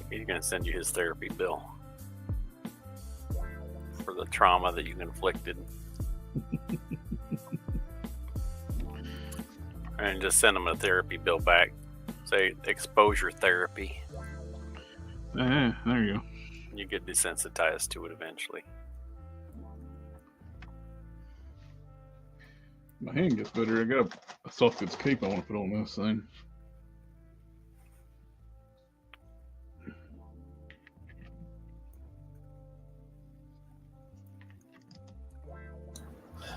He's going to send you his therapy bill for the trauma that you inflicted. And just send him a therapy bill back. Say exposure therapy. There you go. You get desensitized to it eventually. My hand gets better. I got a soft goods cape I want to put on this thing.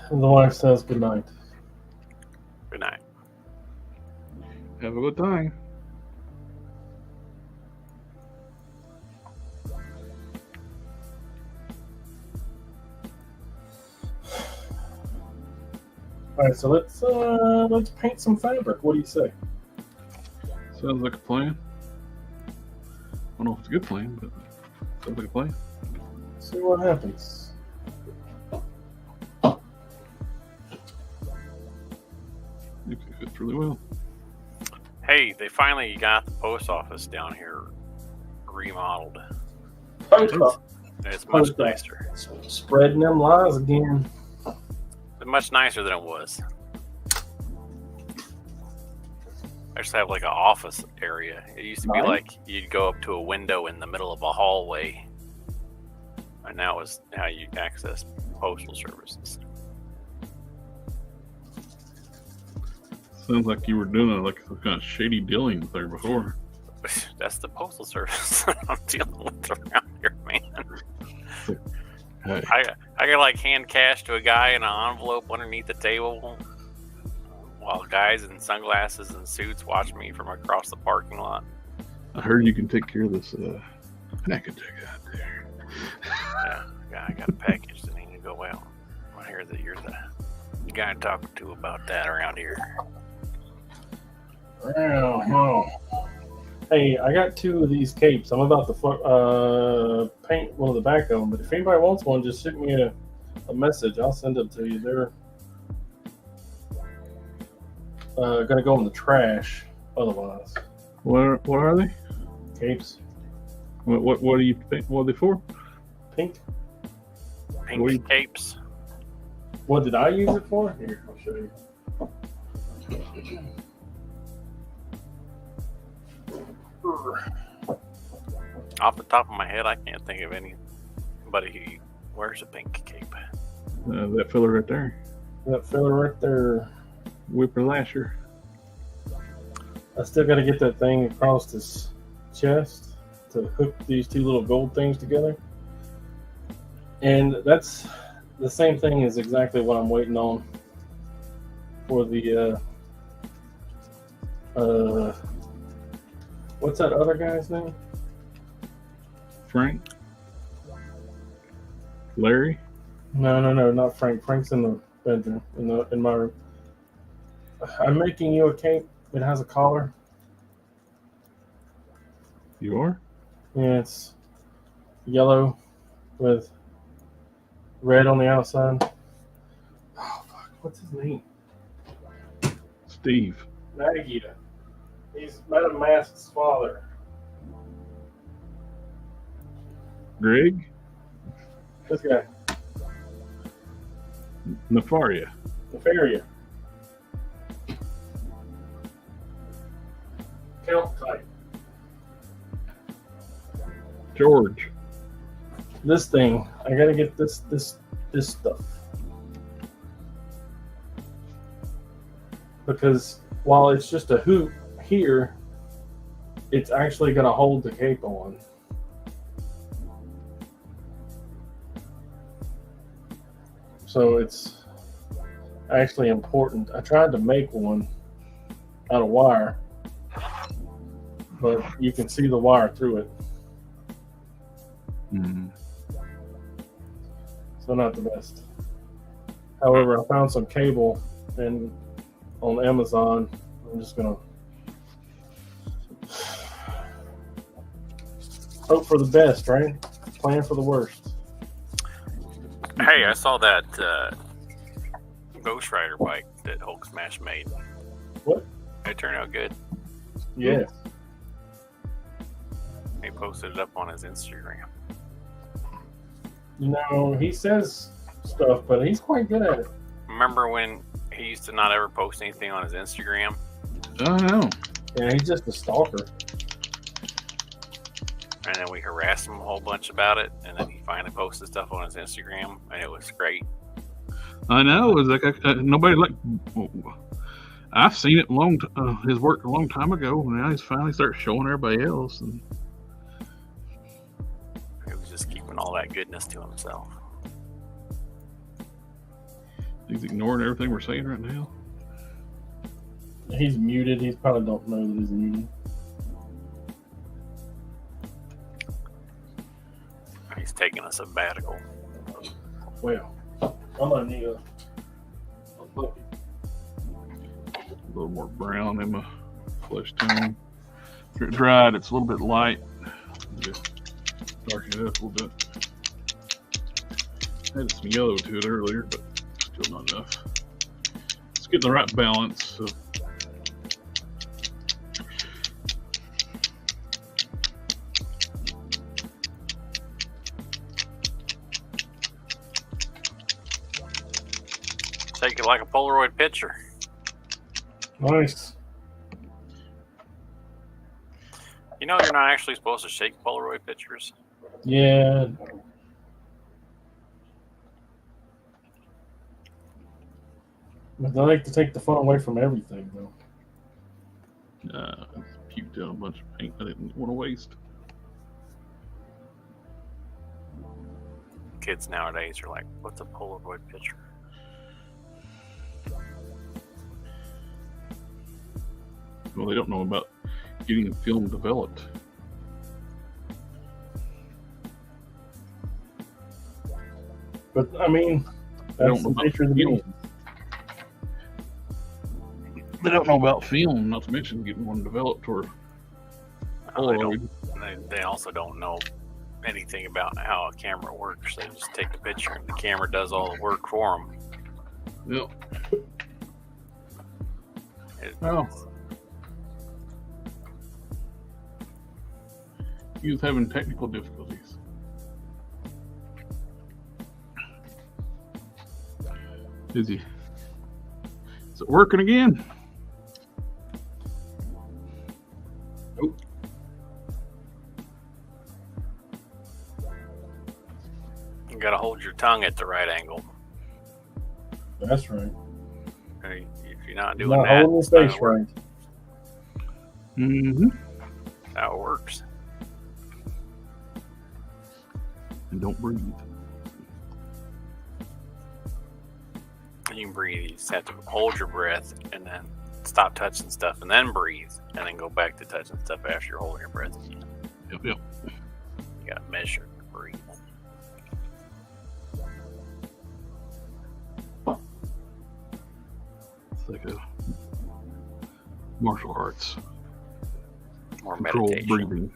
The wife says good night. Good night. Have a good time. All right, so let's paint some fabric. What do you say? Sounds like a plan. I don't know if it's a good plan, but sounds like a plan. See what happens. It fits really well. Hey, they finally got the post office down here remodeled. It's much nicer. Spreading them lies again. It's much nicer than it was. I just have like an office area. It used to be like you'd go up to a window in the middle of a hallway. And now is how you access postal services. Sounds like you were doing like some kind of shady dealings there before. That's the postal service I'm dealing with around here, man. Hey. I got like hand cash to a guy in an envelope underneath the table while guys in sunglasses and suits watch me from across the parking lot. I heard you can take care of this package I got there. Yeah, I got a package that needs to go out. I hear that you're the guy I'm talking to about that around here. No. Hey, I got 2 of these capes. I'm about to paint one of the back of them, but if anybody wants one, just shoot me a message. I'll send it to you. They're going to go in the trash otherwise. What are they? Capes. What do you think? What are they for? Pink. Pink capes. What did I use it for? Here, I'll show you. Off the top of my head, I can't think of anybody who wears a pink cape. That filler right there. That filler right there. Whipper lasher. I still got to get that thing across his chest to hook these two little gold things together. And that's the same thing is exactly what I'm waiting on for the what's that other guy's name? Frank? Larry? No, not Frank. Frank's in the bedroom, in my room. I'm making you a cape. It has a collar. You are? Yeah, it's yellow with red on the outside. Oh, fuck. What's his name? Steve. Maggie. He's Madam Mask's father. Greg? This guy. Nefaria. Nefaria. Count type. George. This thing. I gotta get this stuff. Because while it's just a hoop here, it's actually gonna hold the cape on. So it's actually important. I tried to make one out of wire, but you can see the wire through it. Mm. So not the best. However, I found some cable and on Amazon. I'm just gonna hope for the best, right? Plan for the worst. Hey, I saw that Ghost Rider bike that Hulk Smash made. What? It turned out good. Yes. He posted it up on his Instagram. You know, he says stuff, but he's quite good at it. Remember when he used to not ever post anything on his Instagram? I know. Yeah, he's just a stalker. And then we harassed him a whole bunch about it, and then he finally posted stuff on his Instagram, and it was great. I know. It was like nobody like. I've seen it his work a long time ago. And now he's finally started showing everybody else, and He was just keeping all that goodness to himself. he's ignoring everything we're saying right now. He's muted. He probably don't know that he's muted. He's taking a sabbatical. Well, I'm gonna need a bucket. A little more brown in my flesh tone. After it dried, it's a little bit light. Just darken it up a little bit. Added some yellow to it earlier, but still not enough. It's getting the right balance. So. Take it like a Polaroid picture. Nice. You know you're not actually supposed to shake Polaroid pictures. Yeah. But I like to take the fun away from everything, though. I puked out a bunch of paint I didn't want to waste. Kids nowadays are like, what's a Polaroid picture? Well, they don't know about getting the film developed. But, I mean, that's the nature of the beast. They don't know about film, not to mention getting one developed or Polaroid. They also don't know anything about how a camera works. They just take the picture and the camera does all the work for them. Yep. Oh. He was having technical difficulties. Is he? Is it working again? Nope. You gotta hold your tongue at the right angle. That's right. If you're not doing Not that, holding his face right. Mm-hmm. that's how it works. And don't breathe. You can breathe. You just have to hold your breath and then stop touching stuff and then breathe and then go back to touching stuff after you're holding your breath again. Yep. You gotta measure the breathing. It's like a martial arts. More Controlled meditation. breathing.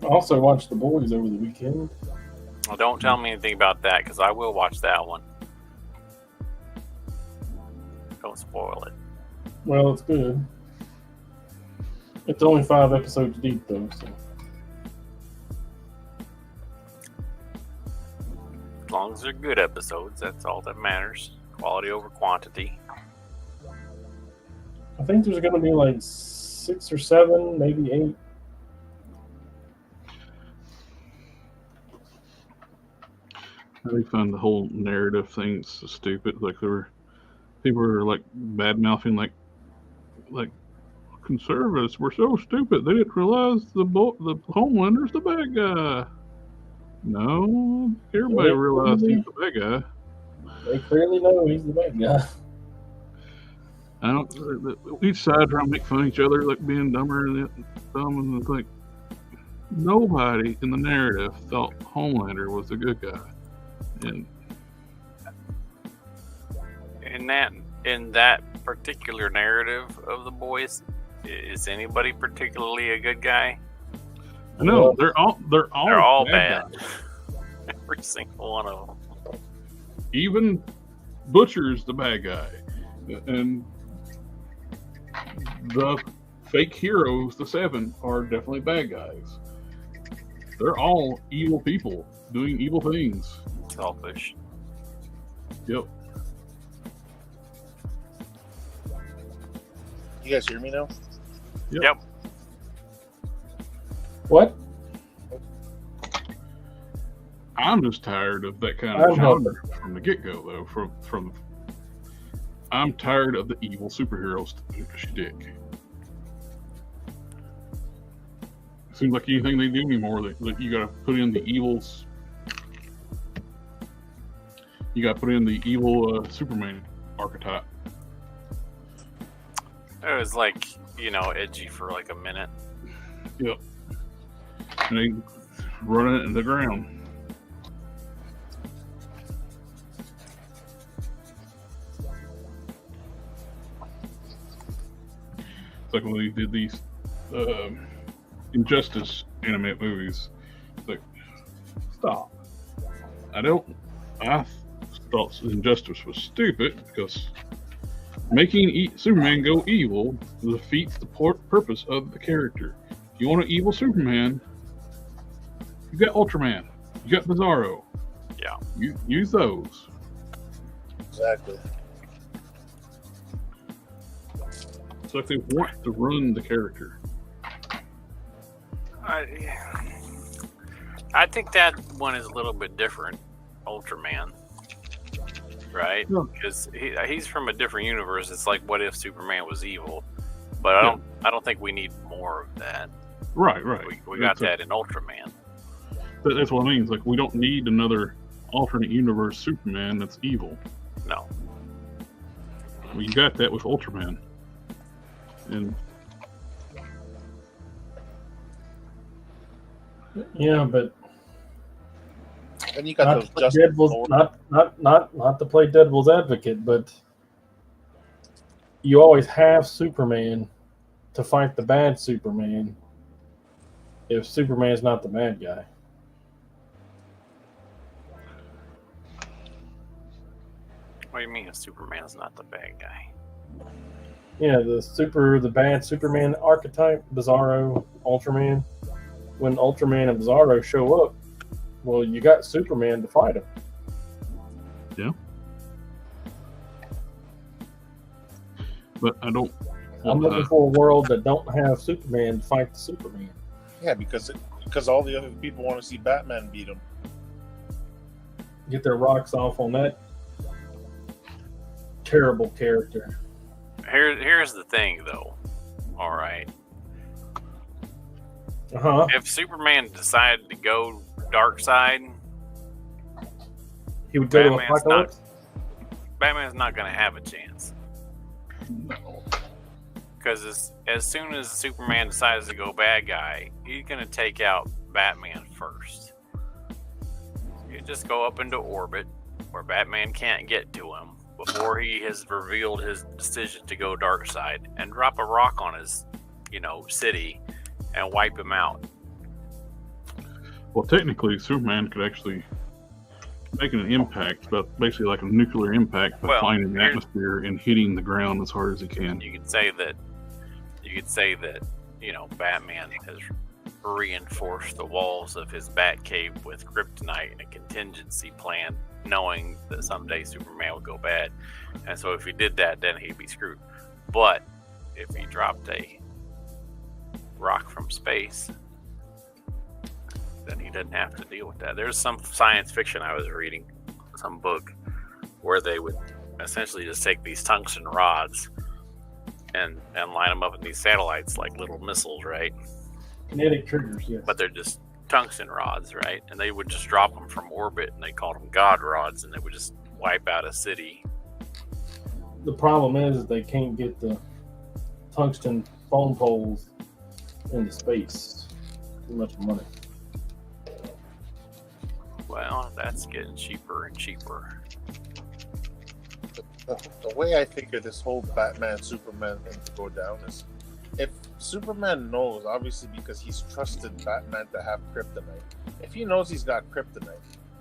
I also watched The Boys over the weekend. Well, don't tell me anything about that because I will watch that one. Don't spoil it. Well, it's good. It's only 5 episodes deep, though. So. As long as they're good episodes, that's all that matters. Quality over quantity. I think there's going to be like 6 or 7, maybe 8. I found the whole narrative thing so stupid. Like people were like bad mouthing like conservatives were so stupid they didn't realize the Homelander's the bad guy. No, everybody realized he's the bad guy. They clearly know he's the bad guy. I don't. Each side trying to make fun of each other, like being dumber and dumb, and it's like nobody in the narrative thought Homelander was the good guy. And in that particular narrative of The Boys, is anybody particularly a good guy? no, they're all bad. guys. Every single one of them. Even Butcher's the bad guy, and the fake heroes, the 7, are definitely bad guys. They're all evil people doing evil things. Selfish. Yep. You guys hear me now? Yep. What? I'm just tired of that kind of genre from the get-go, though. From I'm tired of the evil superheroes shtick. Seems like anything they do anymore, that you got to put in the evils. You got to put in the evil Superman archetype. It was like, edgy for like a minute. Yep. And they run it into the ground. It's like when they did these Injustice animated movies. It's like, stop. I thought Injustice was stupid because making Superman go evil defeats the purpose of the character. If you want an evil Superman, you got Ultraman, you got Bizarro. Yeah. You use those. Exactly. It's like they want to ruin the character. I think that one is a little bit different, Ultraman, right? Because he's from a different universe. It's like, what if Superman was evil? But I don't think we need more of that. Right. We got that in Ultraman. That's what I mean. It's like we don't need another alternate universe Superman that's evil. No. We got that with Ultraman. And yeah, but Then you got not those to, play Justice devil's, Lord. not to play devil's advocate, but you always have Superman to fight the bad Superman if Superman's not the bad guy. What do you mean if Superman's not the bad guy? Yeah, the bad Superman archetype, Bizarro, Ultraman. When Ultraman and Bizarro show up, well, you got Superman to fight him. yeah. But I don't. I'm looking for a world that don't have Superman fight the Superman. Yeah, because all the other people want to see Batman beat him. Get their rocks off on that terrible character. Here's the thing, though. All right. If Superman decided to go dark side, He would go to Apocalypse. Batman's not going to have a chance. No. Because as soon as Superman decides to go bad guy, he's going to take out Batman first. You just go up into orbit where Batman can't get to him before he has revealed his decision to go dark side, and drop a rock on his, city and wipe him out. Well, technically, Superman could actually make an impact, but basically like a nuclear impact by finding the atmosphere and hitting the ground as hard as he can. You could say that, Batman has reinforced the walls of his Batcave with kryptonite and a contingency plan, knowing that someday Superman would go bad. And so if he did that, then he'd be screwed. But if he dropped a rock from space, then he didn't have to deal with that. There's some science fiction I was reading, some book, where they would essentially just take these tungsten rods and line them up in these satellites like little missiles, right? Kinetic triggers, yes. But they're just tungsten rods, right? And they would just drop them from orbit, and they called them God rods, and they would just wipe out a city. The problem is they can't get the tungsten phone poles into space. Too much money. Well, that's getting cheaper and cheaper. The way I figure this whole Batman Superman thing to go down is, if Superman knows, obviously because he's trusted Batman to have kryptonite, if he knows he's got kryptonite,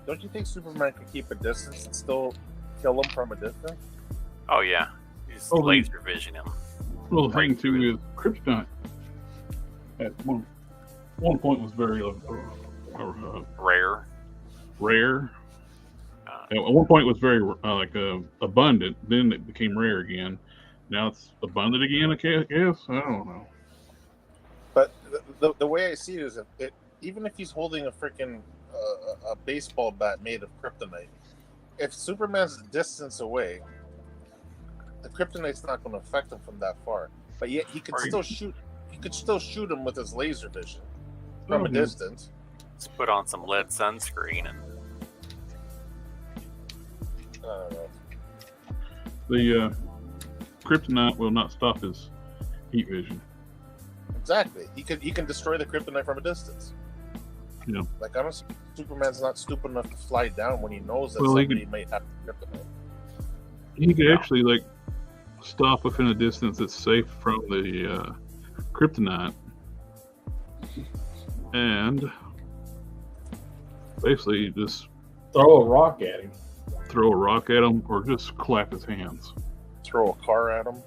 don't you think Superman could keep a distance and still kill him from a distance? Oh yeah, he's laser vision him. Well, the thing too is kryptonite at one point was very rare. At one point it was very abundant. Then it became rare again. Now it's abundant again, I guess. I don't know. But the way I see it is, even if he's holding a freaking a baseball bat made of kryptonite, if Superman's a distance away, the kryptonite's not going to affect him from that far. But yet he could still shoot. He could still shoot him with his laser vision from a distance. Just put on some lead sunscreen and. I don't know. The kryptonite will not stop his heat vision. Exactly. He can destroy the kryptonite from a distance. Yeah. Like, I don't see Superman's not stupid enough to fly down when he knows that somebody might have kryptonite. He could actually stop within a distance that's safe from the kryptonite, and basically just throw a rock at him. Or just clap his hands. Throw a car at him.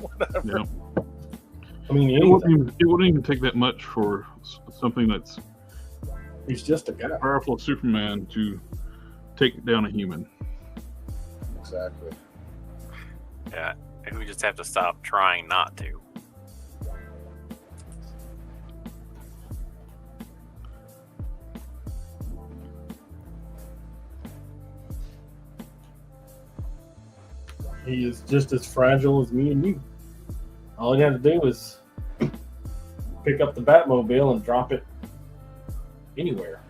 Whatever. Yeah. I mean, it wouldn't even take that much for something that's. He's just a guy. Powerful Superman to take down a human. Exactly. Yeah, and we just have to stop trying not to. He is just as fragile as me and you. All you have to do is pick up the Batmobile and drop it anywhere.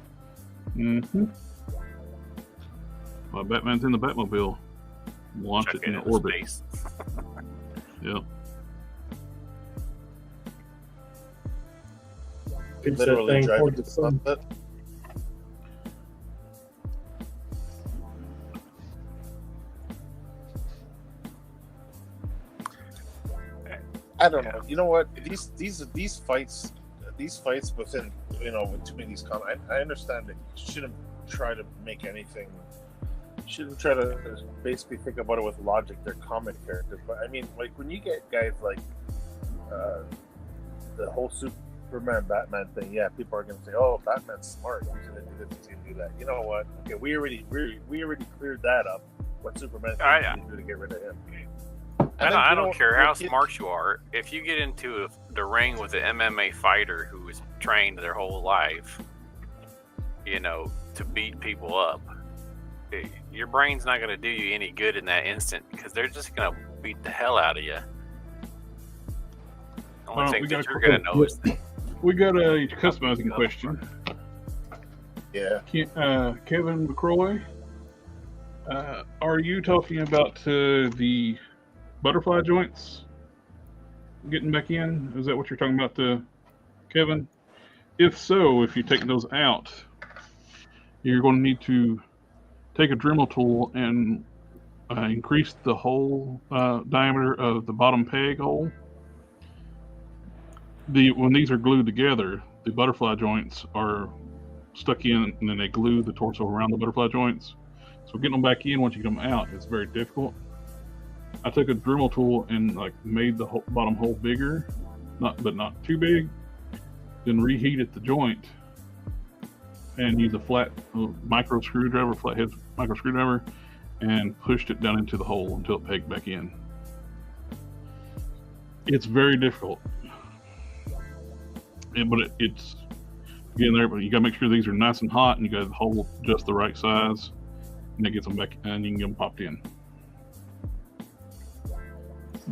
Mm-hmm. Well, Batman's in the Batmobile. Launch it in orbit. Space. Yep. Pitch that Literally thing driving toward to the sun. sunset. I don't know. You know what? These fights within, with too many of these comments. I understand that you shouldn't try to make anything. You shouldn't try to basically think about it with logic. They're comic characters, but I mean, like when you get guys like the whole Superman Batman thing, yeah, people are going to say, "Oh, Batman's smart. He's going to do this, he's going to do that." You know what? Okay, we already cleared that up. What Superman can do to get rid of him. I don't care how smart you are. If you get into the ring with an MMA fighter who is trained their whole life, to beat people up, your brain's not going to do you any good in that instant because they're just going to beat the hell out of you. The only thing that you're going to know is we got a customizing question. Yeah. Kevin McCroy, are you talking about the butterfly joints getting back in? Is that what you're talking about, Kevin? If so, if you take those out, you're going to need to take a Dremel tool and increase the hole diameter of the bottom peg hole. When these are glued together, the butterfly joints are stuck in, and then they glue the torso around the butterfly joints. So getting them back in once you get them out is very difficult. I took a Dremel tool and made the bottom hole bigger, but not too big. Then reheated the joint and used a flat micro screwdriver, flathead micro screwdriver, and pushed it down into the hole until it pegged back in. It's very difficult, but it's getting there. But you gotta make sure these are nice and hot, and you got the hole just the right size, and that gets them back, and you can get them popped in.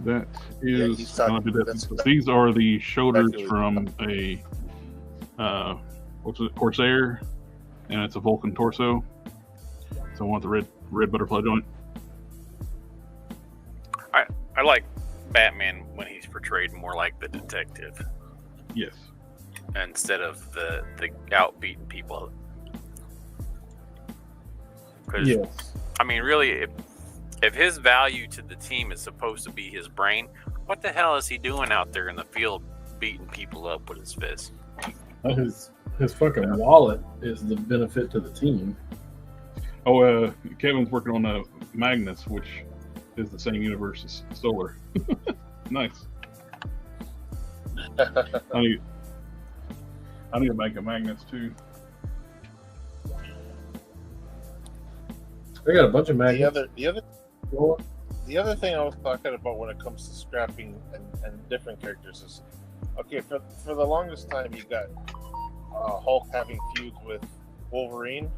That is, these are the shoulders from a Corsair, and it's a Vulcan torso. So I want the red butterfly joint. I like Batman when he's portrayed more like the detective. Yes. Instead of the out beating people. Yes. I mean, really, if his value to the team is supposed to be his brain, what the hell is he doing out there in the field beating people up with his fist? His fucking wallet is the benefit to the team. Oh, Kevin's working on Magnus, which is the same universe as Solar. Nice. I need to make a Magnus too. I got a bunch of magnets. The other thing I was talking about when it comes to scrapping and different characters is, okay, for the longest time you got Hulk having feuds with Wolverine,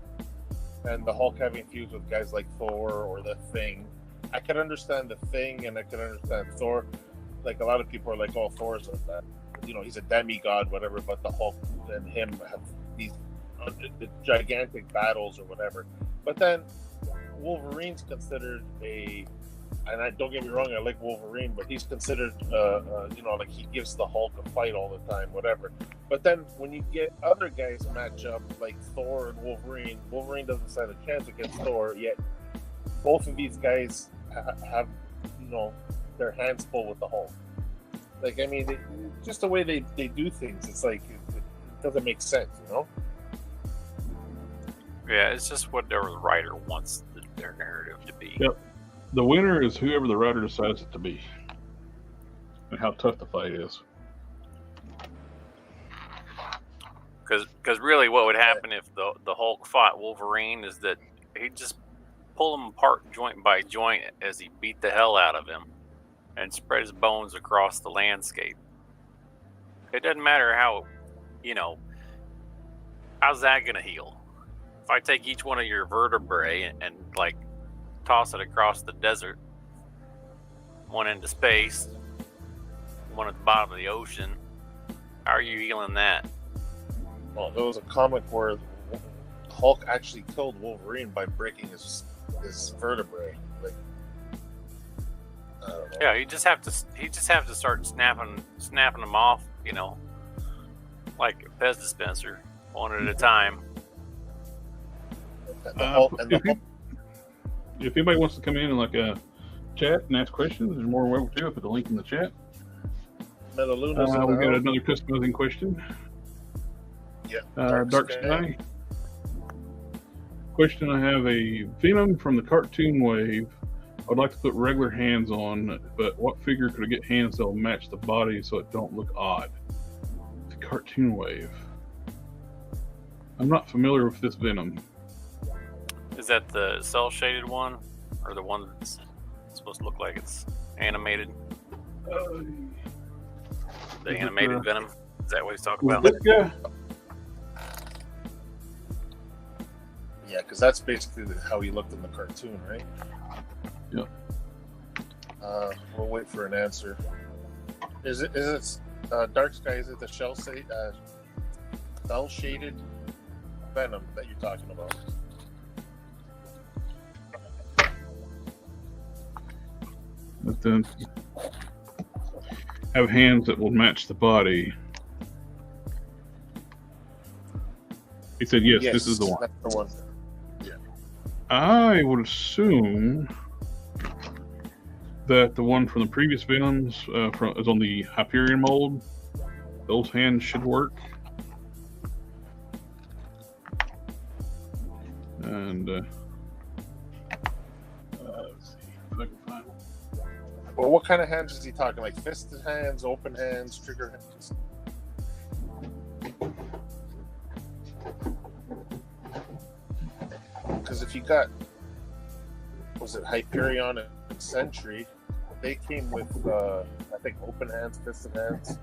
and the Hulk having feuds with guys like Thor or the Thing. I could understand the Thing, and I could understand Thor. Like a lot of people are like, "Oh, Thor's he's a demigod, whatever." But the Hulk and him have these gigantic battles or whatever. But then Wolverine's considered and don't get me wrong, I like Wolverine, but he's considered, like he gives the Hulk a fight all the time, whatever. But then when you get other guys match up like Thor and Wolverine, Wolverine doesn't stand a chance against Thor, yet both of these guys have, their hands full with the Hulk. Like, I mean, just the way they do things, it's like, it doesn't make sense, Yeah, it's just whatever the writer wants their narrative to be. Yep. The winner is whoever the writer decides it to be, and how tough the fight is. Because really, what would happen if the Hulk fought Wolverine is that he'd just pull him apart joint by joint as he beat the hell out of him, and spread his bones across the landscape. It doesn't matter how, how's that going to heal? If I take each one of your vertebrae and toss it across the desert, one into space, one at the bottom of the ocean, how are you healing that? Well, there was a comic where Hulk actually killed Wolverine by breaking his vertebrae. Like, I don't know. Yeah, he just have to start snapping them off, like a Pez dispenser, one at a time. If anybody wants to come in and chat and ask questions, there's more welcome to. I put the link in the chat. We got another customizing question. Yeah. Dark Sky. Question: I have a Venom from the cartoon wave. I would like to put regular hands on, but what figure could I get hands that will match the body so it don't look odd? The cartoon wave. I'm not familiar with this Venom. Is that the cell shaded one, or the one that's supposed to look like it's animated? The animated Venom. Is that what he's talking about? This guy? Yeah, because that's basically how he looked in the cartoon, right? Yeah. We'll wait for an answer. Is it Dark Sky? Is it the cell shaded Venom that you're talking about? But then have hands that will match the body. He said, yes, this is the one. That's the one. Yeah. I would assume that the one from the previous Venoms is on the Hyperion mold. Those hands should work. And let's see if I can find one. Well, what kind of hands is he talking? Like fisted hands, open hands, trigger hands? Because if you got, was it Hyperion and Sentry, they came with, I think, open hands, fisted hands.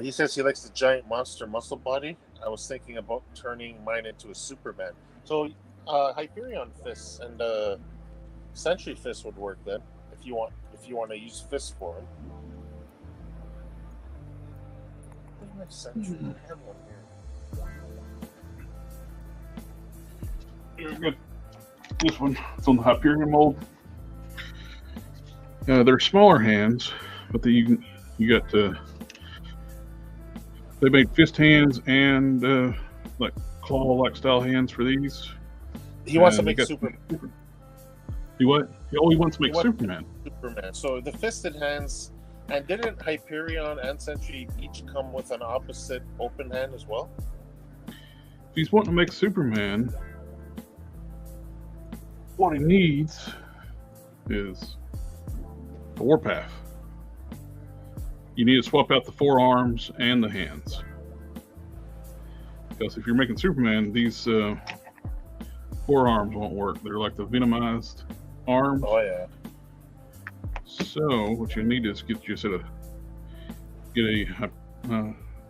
He says he likes the giant monster muscle body. I was thinking about turning mine into a Superman. So Hyperion fists and Sentry fists would work then, if you want to use fists for him. Where's my Sentry? I have one here. Very good. This one, it's on the Hyperion mold. They're smaller hands, but you got they made fist hands and like claw-like style hands for these. He wants to make Superman. He what? He wants to make Superman. Superman. So the fisted hands, and didn't Hyperion and Sentry each come with an opposite open hand as well? If he's wanting to make Superman, what he needs is a warpath. You need to swap out the forearms and the hands. Because if you're making Superman, these forearms won't work. They're like the venomized arms. Oh yeah. So what you need is get a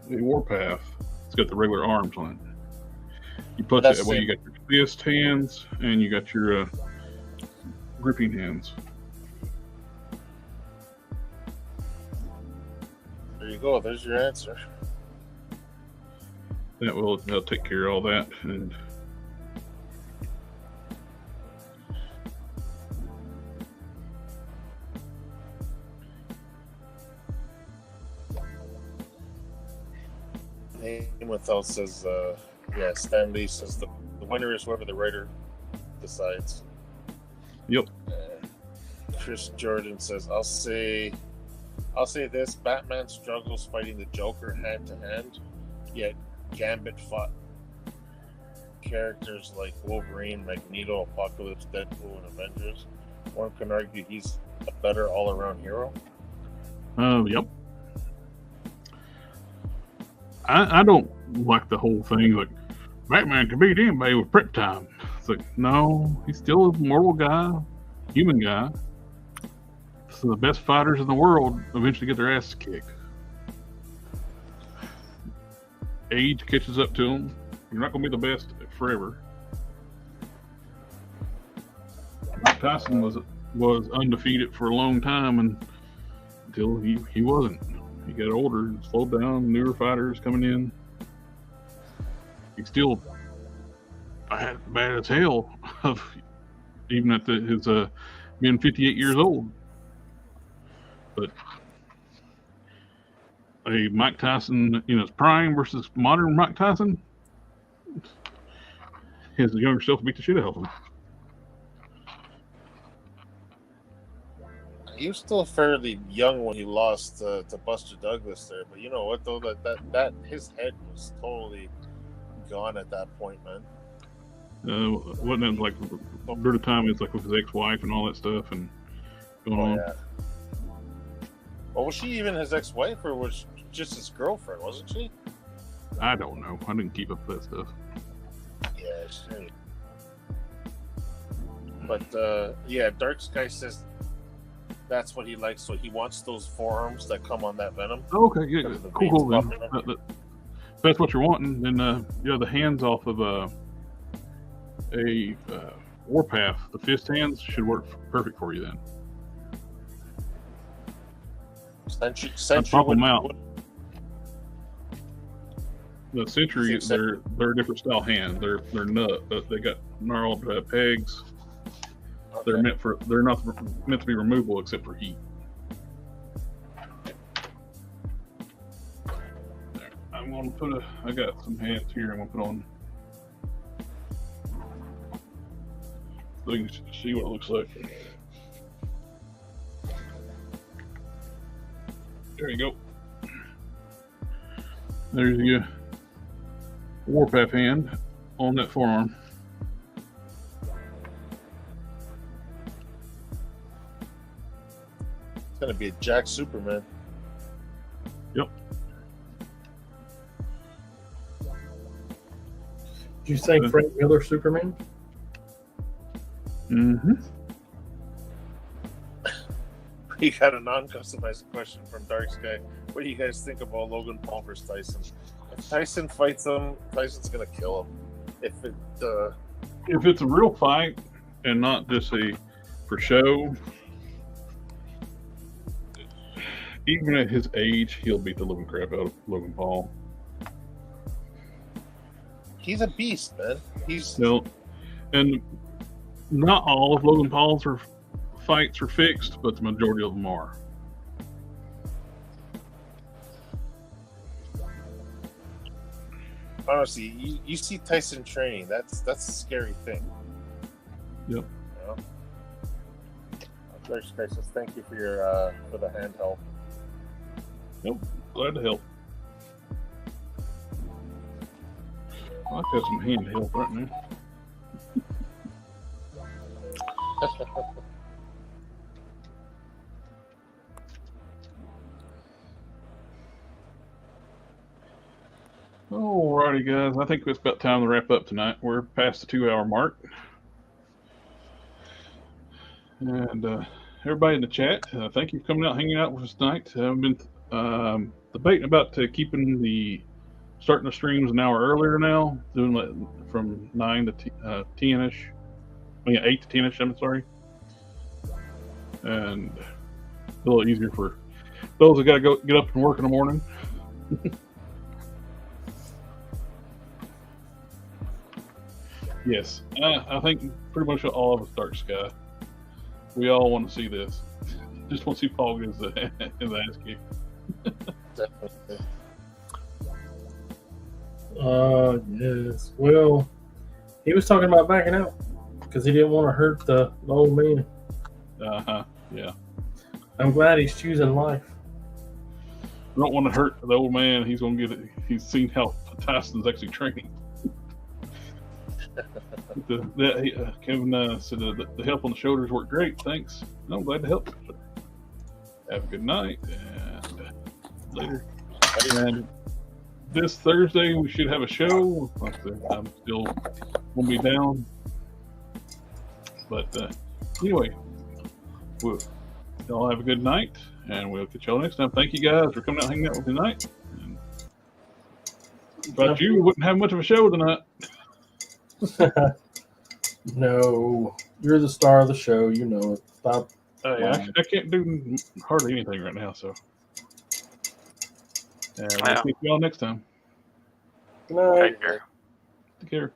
warpath. It's got the regular arms on it. You put that way. You got your fist hands and you got your gripping hands. There you go. There's your answer. That'll take care of all that. And Without says, Stan Lee says the winner is whoever the writer decides. Yep. Chris Jordan says, I'll say this: Batman struggles fighting the Joker hand to hand, yet Gambit fought characters like Wolverine, Magneto, Apocalypse, Deadpool, and Avengers. One can argue he's a better all-around hero. Yep. I don't like the whole thing like Batman can beat anybody with prep time. It's like, no, he's still a mortal guy, human guy. So the best fighters in the world eventually get their asses kicked. Age catches up to them. You're not going to be the best forever. Mike Tyson was undefeated for a long time until he wasn't. He got older and slowed down. Newer fighters coming in. He's still bad as hell, even at his being 58 years old. But a Mike Tyson in his prime versus modern Mike Tyson, his younger self beat the shit out of him. He was still fairly young when he lost to Buster Douglas there, but you know what though, that his head was totally gone at that point, man. Wasn't it like during the time it's like with his ex-wife and all that stuff and going on? Yeah. Well, was she even his ex-wife, or was she just his girlfriend? Wasn't she? I don't know. I didn't keep up with that stuff. Yeah, she. But yeah, Dark Sky says that's what he likes. So he wants those forearms that come on that Venom. Oh, okay, yeah, cool. Then. If that's what you're wanting, then the hands off of a Warpath, the fist hands should work perfect for you then. Sentry pop them out. The Sentry, they're a different style hand. They're nut. They got gnarled pegs. Okay. They're not meant to be removable except for heat. I'm gonna put I got some hands here. I'm gonna put on so you can see what it looks like. There you go. There's your Warpath hand on that forearm. It's gonna be a Jack Superman. Yep. Did you say Frank Miller Superman? Mm-hmm. We got a non-customized question from Dark Sky. What do you guys think about Logan Paul versus Tyson? If Tyson fights him, Tyson's gonna kill him. If it's a real fight and not just for show, even at his age, he'll beat the living crap out of Logan Paul. He's a beast, man. And not all of Logan Paul's fights are fixed, but the majority of them are. Honestly, you see Tyson training. That's a scary thing. Yep. You know? Dark Sky says thank you for your for the hand help. Yep, glad to help. I've got some hand help right now. Alrighty, guys. I think it's about time to wrap up tonight. We're past the 2-hour mark. And everybody in the chat, thank you for coming out, hanging out with us tonight. I've been debating about starting the streams an hour earlier now, doing from 9 to 10-ish. 8 to 10-ish, I'm sorry. And a little easier for those that got to get up and work in the morning. Yes, I think pretty much all of us Dark Sky. We all want to see this. Just want to see Paul get his ass kicked. Definitely. Yes. Well, he was talking about backing out because he didn't want to hurt the old man. Yeah. I'm glad he's choosing life. I don't want to hurt the old man. He's going to get it. He's seen how Tyson's actually training. Kevin said the help on the shoulders worked great. Thanks. No, I'm glad to help. Have a good night and later. And this Thursday we should have a show. Like I said, I'm still gonna be down. But anyway, y'all have a good night, and we'll catch y'all next time. Thank you guys for coming out and hanging out with me tonight. And but you wouldn't have much of a show tonight. No, you're the star of the show. You know it. Stop. I can't do hardly anything right now, so we'll see y'all next time. Good night. Take care. Take care.